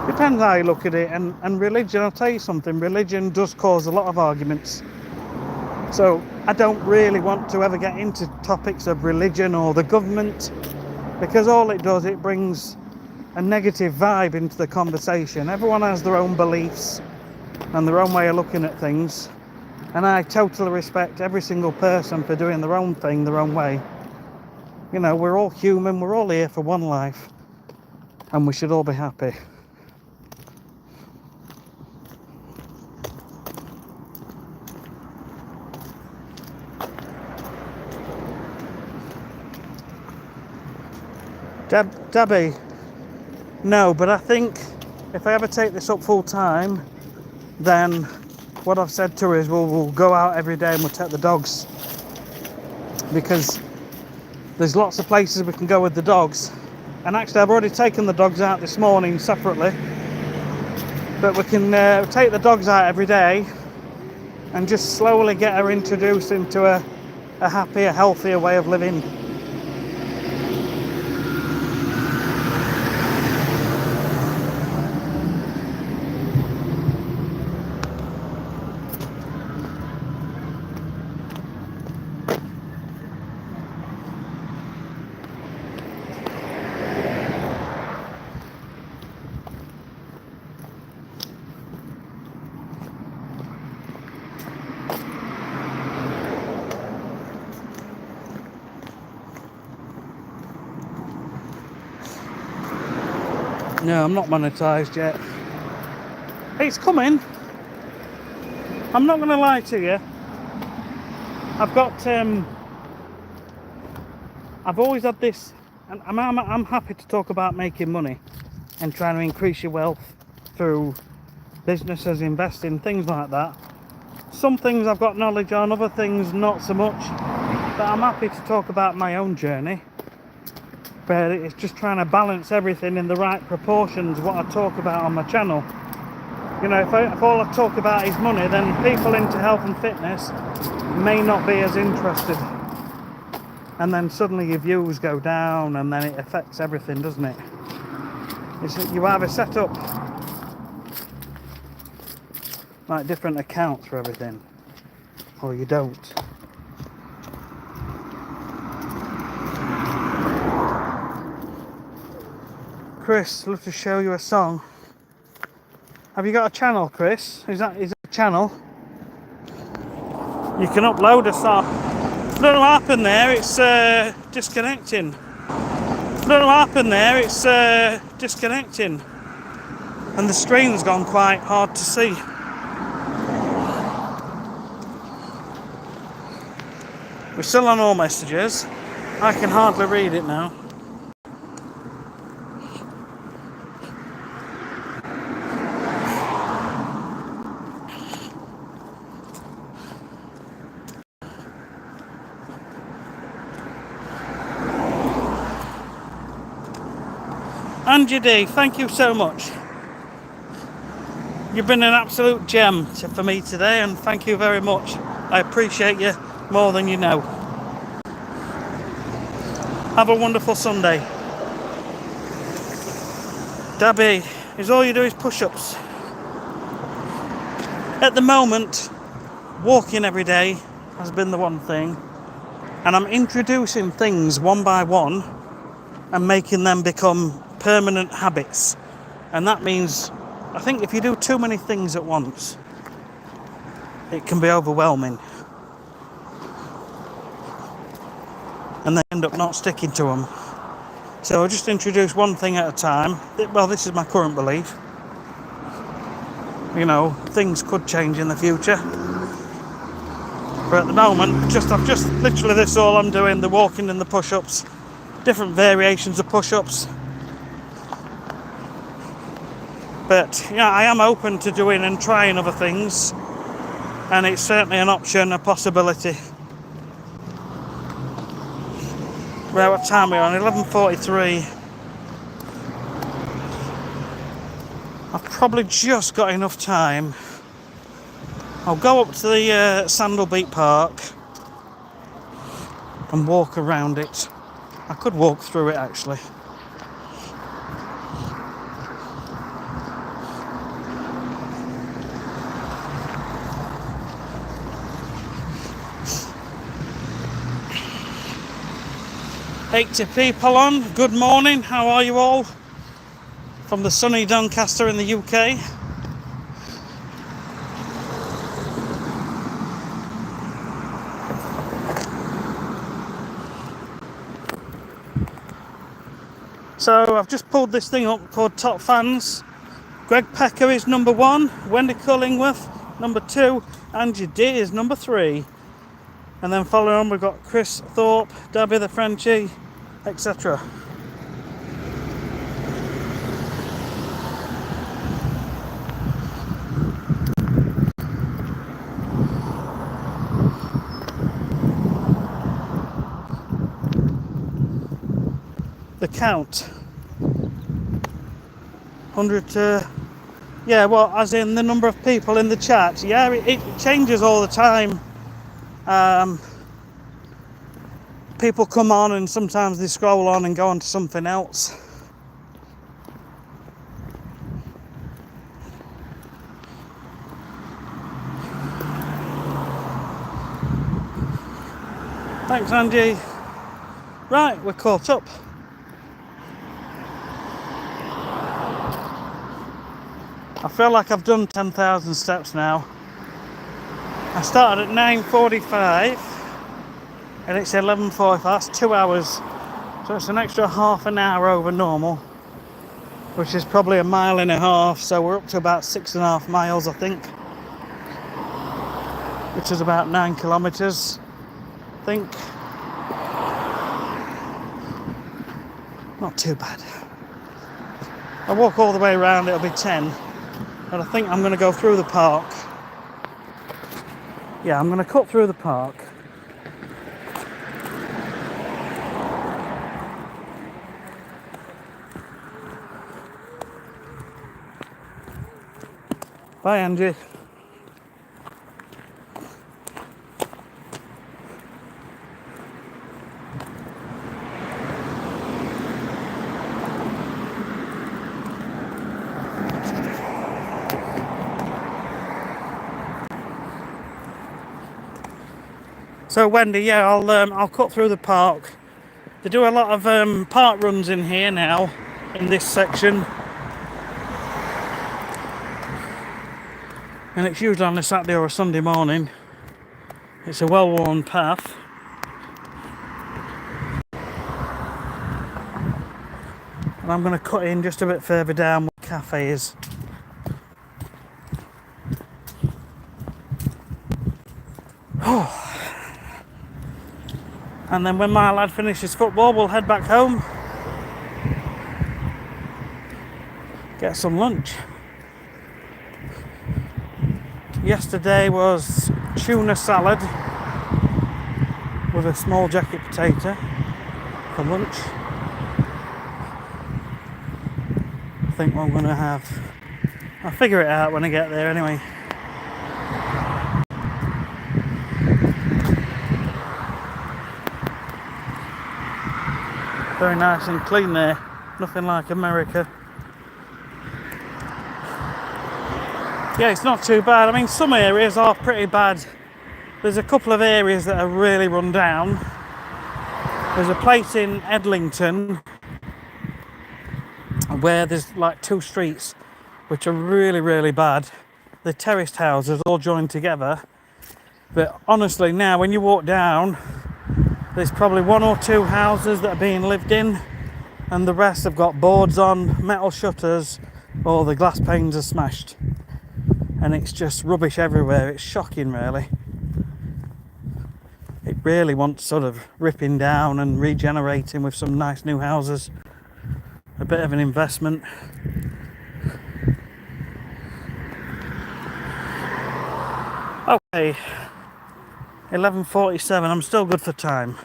depends how you look at it. And religion, I'll tell you something. Religion does cause a lot of arguments. So I don't really want to ever get into topics of religion or the government, because all it does, it brings a negative vibe into the conversation. Everyone has their own beliefs and their own way of looking at things, and I totally respect every single person for doing their own thing their own way. You know, we're all human, we're all here for one life, and we should all be happy. Debbie, no, but I think if I ever take this up full time, then what I've said to her is we'll go out every day and we'll take the dogs, because there's lots of places we can go with the dogs. And actually I've already taken the dogs out this morning separately, but we can take the dogs out every day and just slowly get her introduced into a happier, healthier way of living. No, I'm not monetized yet. It's coming. I'm not going to lie to you. I've got, I've always had this, and I'm happy to talk about making money and trying to increase your wealth through businesses, investing, things like that. Some things I've got knowledge on, other things not so much. But I'm happy to talk about my own journey. But it's just trying to balance everything in the right proportions, what I talk about on my channel. You know, if all I talk about is money, then people into health and fitness may not be as interested. And then suddenly your views go down, and then it affects everything, doesn't it? You either set up like different accounts for everything, or you don't. Chris, love to show you a song. Have you got a channel, Chris? Is that a channel? You can upload a song. I don't know what happened there, it's disconnecting. I don't know what happened there, it's disconnecting. And the screen's gone quite hard to see. We're still on all messages. I can hardly read it now. Angie D, thank you so much. You've been an absolute gem for me today, and thank you very much. I appreciate you more than you know. Have a wonderful Sunday. Dabby, is all you do is push-ups? At the moment, walking every day has been the one thing, and I'm introducing things one by one and making them become permanent habits. And that means, I think if you do too many things at once, it can be overwhelming. And they end up not sticking to them. So I'll just introduce one thing at a time. Well, this is my current belief. You know, things could change in the future. But at the moment, I've just literally this is all I'm doing, the walking and the push-ups. Different variations of push-ups. But yeah, I am open to doing and trying other things. And it's certainly an option, a possibility. Right, what time are we on? 11:43. I've probably just got enough time. I'll go up to the Sandalbeat Park and walk around it. I could walk through it actually. "80 people on. Good morning. How are you all? From the sunny Doncaster in the UK. So I've just pulled this thing up called Top Fans. Greg Pecker is number 1, Wendy Cullingworth number 2, Angie D is number 3. And then following on we've got Chris Thorpe, Debbie the Frenchie, etc. The count. 100 to... Yeah, well, as in the number of people in the chat. Yeah, it changes all the time. People come on and sometimes they scroll on and go on to something else. Thanks, Angie. Right, we're caught up. I feel like I've done 10,000 steps now. I started at 9:45 and it's 11:45. That's 2 hours. So it's an extra half an hour over normal, which is probably 1.5 miles. So we're up to about 6.5 miles, I think, which is about 9 kilometers, I think. Not too bad. I walk all the way around, it'll be 10. But I think I'm going to go through the park. Yeah, I'm going to cut through the park. Bye, Angie. So Wendy, yeah, I'll cut through the park. They do a lot of park runs in here now, in this section, and it's usually on a Saturday or a Sunday morning. It's a well-worn path. And I'm going to cut in just a bit further down where the cafe is. And then when my lad finishes football, we'll head back home, get some lunch. Yesterday was tuna salad with a small jacket potato for lunch. I think what I'm going to have, I'll figure it out when I get there anyway. Very nice and clean there, nothing like America. Yeah, it's not too bad. I mean, some areas are pretty bad. There's a couple of areas that are really run down. There's a place in Edlington where there's like 2 streets which are really, really bad. The terraced houses all joined together, But honestly, now when you walk down, there's probably one or two houses that are being lived in, and the rest have got boards on, metal shutters, or the glass panes are smashed. And it's just rubbish everywhere. It's shocking, really. It really wants sort of ripping down and regenerating with some nice new houses. A bit of an investment. Okay, 11:47. I'm still good for time.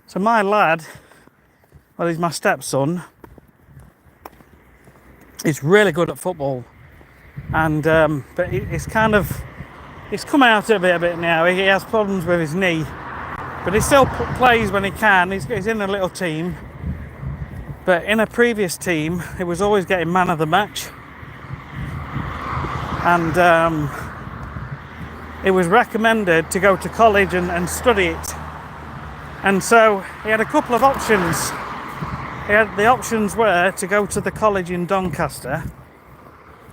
So my lad, well, he's my stepson. He's really good at football, and but it's come out a bit now. He has problems with his knee, but he still plays when he can. He's in a little team, but in a previous team, he was always getting man of the match, and it was recommended to go to college and study it. And so he had a couple of options. The options were to go to the college in Doncaster,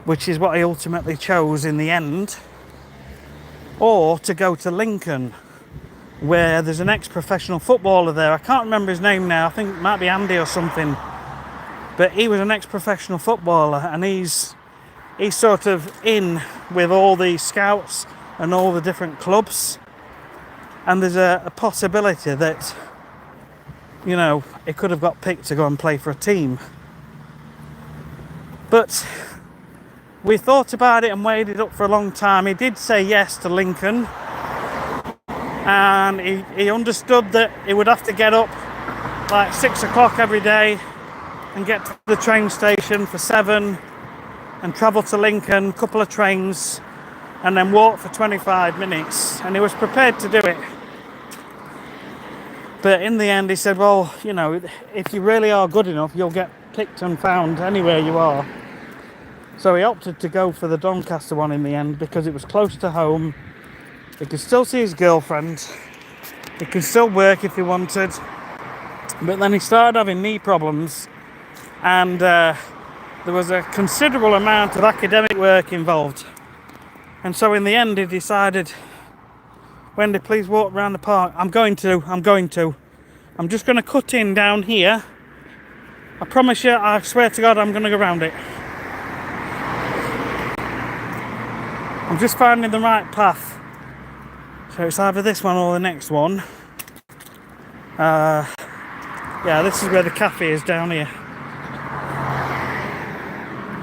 which is what he ultimately chose in the end, or to go to Lincoln, where there's an ex-professional footballer there. I can't remember his name now. I think it might be Andy or something. But he was an ex-professional footballer, and he's sort of in with all the scouts and all the different clubs. And there's a possibility that, you know, he could have got picked to go and play for a team. But we thought about it and weighed it up for a long time. He did say yes to Lincoln, and he understood that he would have to get up like 6 o'clock every day and get to the train station for 7 and travel to Lincoln, couple of trains, and then walk for 25 minutes. And he was prepared to do it. But in the end, he said, well, you know, if you really are good enough, you'll get picked and found anywhere you are. So he opted to go for the Doncaster one in the end because it was close to home. He could still see his girlfriend. He could still work if he wanted. But then he started having knee problems, and there was a considerable amount of academic work involved. And so in the end, he decided, Wendy, please walk around the park. I'm going to. I'm just going to cut in down here. I promise you, I swear to God, I'm going to go around it. I'm just finding the right path. So it's either this one or the next one. Yeah, this is where the cafe is down here.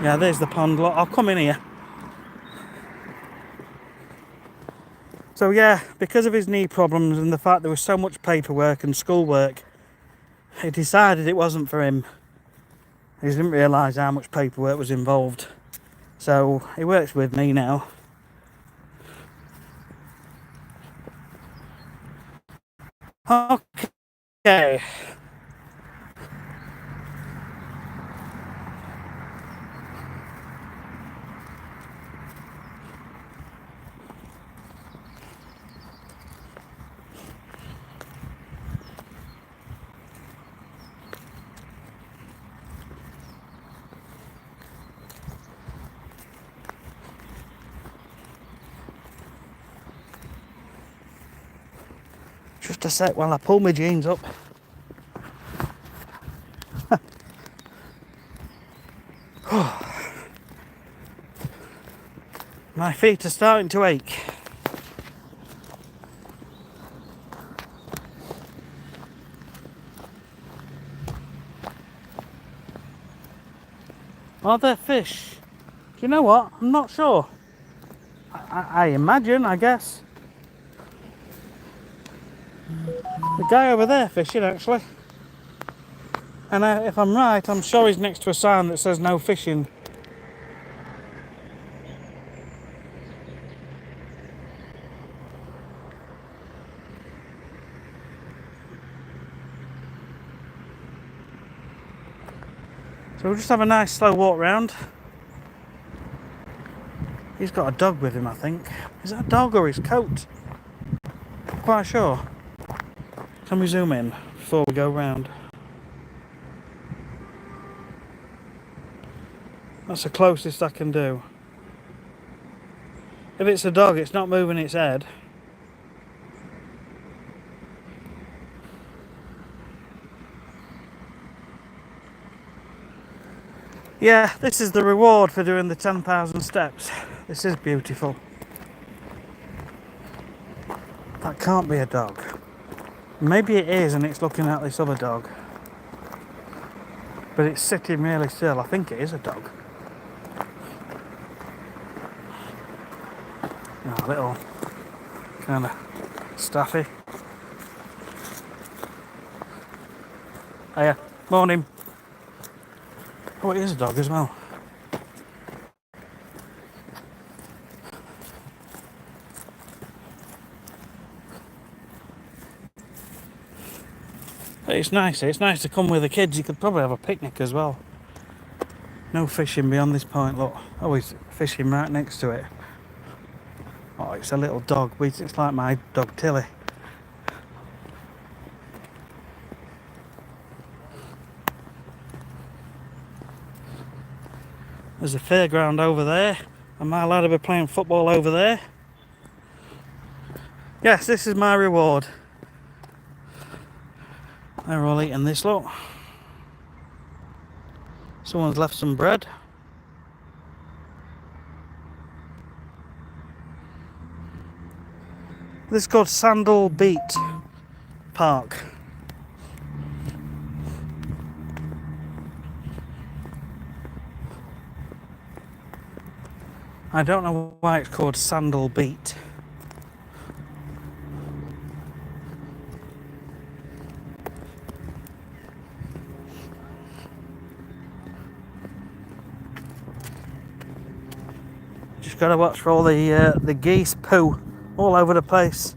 Yeah, there's the pond. Look, I'll come in here. So yeah, because of his knee problems and the fact there was so much paperwork and schoolwork, he decided it wasn't for him. He didn't realise how much paperwork was involved. So he works with me now. Okay. Just a sec while I pull my jeans up. My feet are starting to ache. Are there fish? Do you know what? I'm not sure. I imagine, I guess. The guy over there fishing, actually. And if I'm right, I'm sure he's next to a sign that says no fishing. So we'll just have a nice slow walk round. He's got a dog with him, I think. Is that a dog or his coat? Not quite sure. Can we zoom in before we go round? That's the closest I can do. If it's a dog, it's not moving its head. Yeah, this is the reward for doing the 10,000 steps. This is beautiful. That can't be a dog. Maybe it is and it's looking at this other dog. But it's sitting really still. I think it is a dog. Oh, a little kind of staffy. Hiya, morning. Oh, it is a dog as well. But it's nice. It's nice to come with the kids. You could probably have a picnic as well. No fishing beyond this point. Look, always fishing right next to it. Oh, it's a little dog. It's like my dog Tilly. There's a fairground over there, and my lad will be playing football over there. Yes, this is my reward. They're all eating this, look. Someone's left some bread. This is called Sandal Beat Park. I don't know why it's called Sandal Beat. Just gotta watch for all the geese poo all over the place.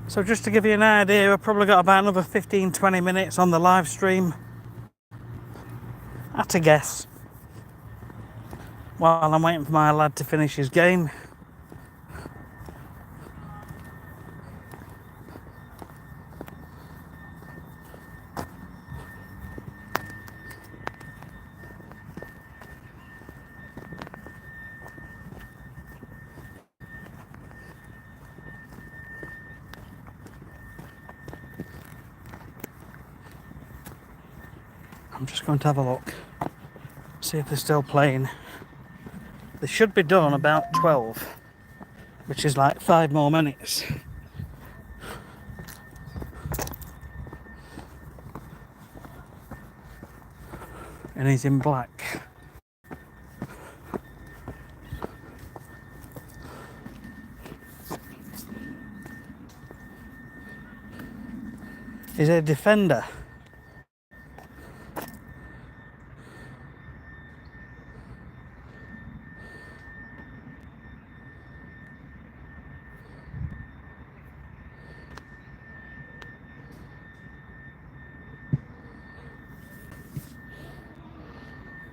So just to give you an idea, I've probably got about another 15-20 minutes on the live stream. At a guess. While I'm waiting for my lad to finish his game. I'm just going to have a look, see if they're still playing. They should be done about 12, which is like 5 more minutes. And he's in black. He's a defender.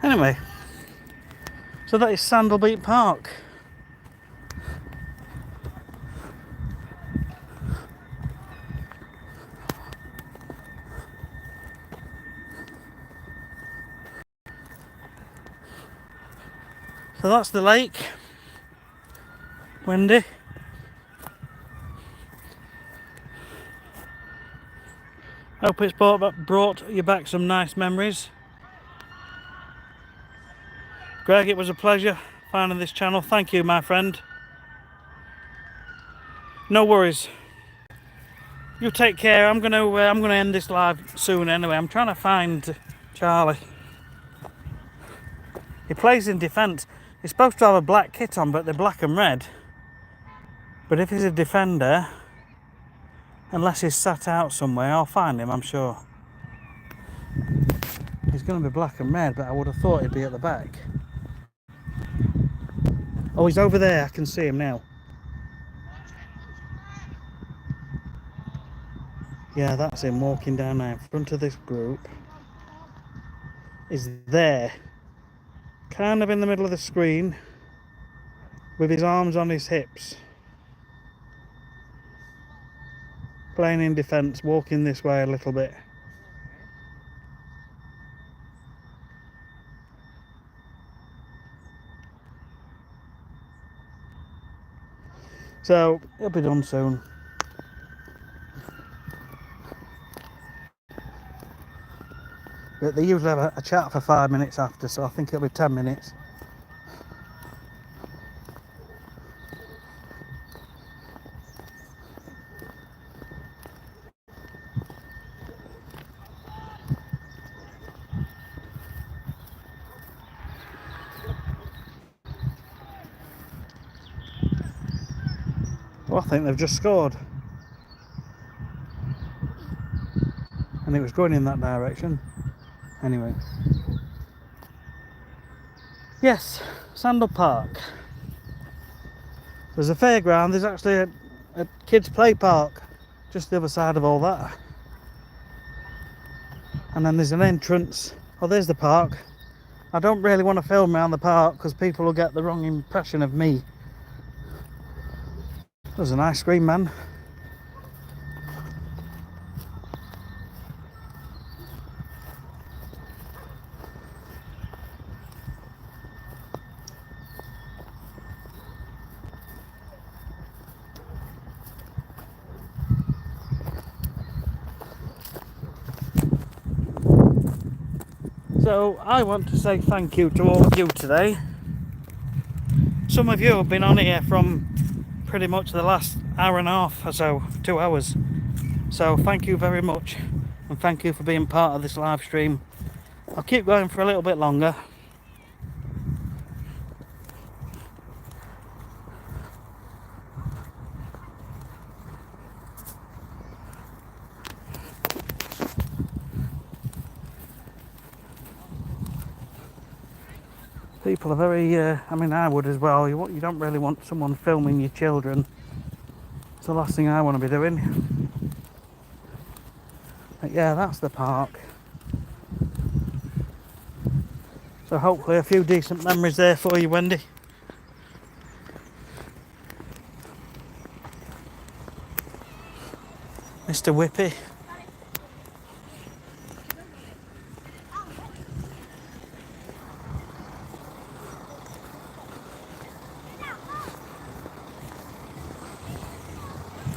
Anyway, so that is Sandalbeat Park. So that's the lake. Windy. Hope it's brought you back some nice memories. Greg, it was a pleasure finding this channel. Thank you, my friend. No worries. You take care. I'm gonna end this live soon anyway. I'm trying to find Charlie. He plays in defence. He's supposed to have a black kit on, but they're black and red. But if he's a defender, unless he's sat out somewhere, I'll find him, I'm sure. He's going to be black and red, but I would have thought he'd be at the back. Oh, he's over there. I can see him now. Yeah, that's him walking down now in front of this group. Is there, kind of in the middle of the screen, with his arms on his hips, playing in defence, walking this way a little bit. So it'll be done soon. But they usually have a chat for 5 minutes after, so I think it'll be 10 minutes. Well, I think they've just scored. And it was going in that direction. Anyway. Yes, Sandal Park. There's a fairground, there's actually a kids' play park just the other side of all that. And then there's an entrance. Oh, there's the park. I don't really want to film around the park because people will get the wrong impression of me. There's an ice cream man. So I want to say thank you to all of you today. Some of you have been on here from pretty much the last hour and a half or so, 2 hours. So thank you very much, and thank you for being part of this live stream. I'll keep going for a little bit longer. People are very, I mean, I would as well. You don't really want someone filming your children. It's the last thing I want to be doing. But yeah, that's the park. So hopefully a few decent memories there for you, Wendy. Mr. Whippy.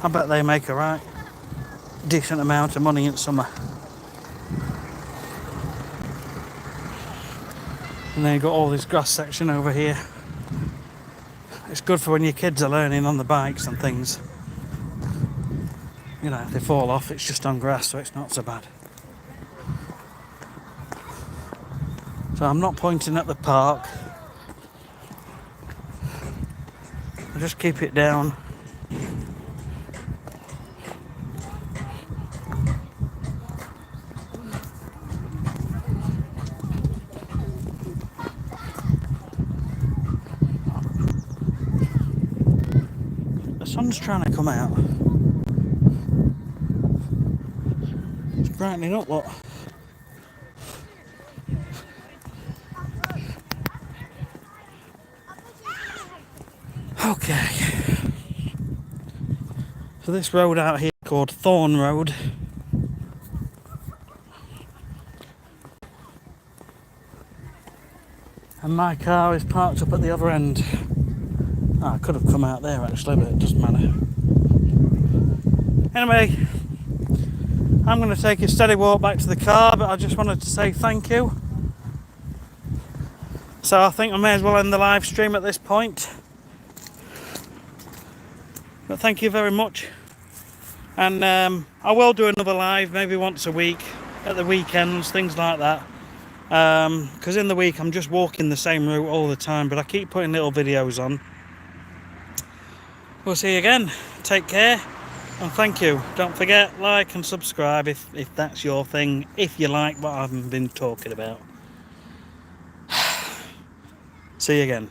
I bet they make a right decent amount of money in summer. And then you've got all this grass section over here. It's good for when your kids are learning on the bikes and things. You know, if they fall off, it's just on grass, so it's not so bad. So I'm not pointing at the park. I'll just keep it down. The sun's trying to come out. It's brightening up, look. Okay. So this road out here called Thorn Road. And my car is parked up at the other end. Oh, I could have come out there actually, but it doesn't matter. Anyway, I'm going to take a steady walk back to the car, but I just wanted to say thank you. So I think I may as well end the live stream at this point. But thank you very much. And I will do another live, maybe once a week, at the weekends, things like that. Because in the week I'm just walking the same route all the time, but I keep putting little videos on. We'll see you again. Take care. And thank you. Don't forget, like and subscribe if that's your thing, if you like what I've been talking about. See you again.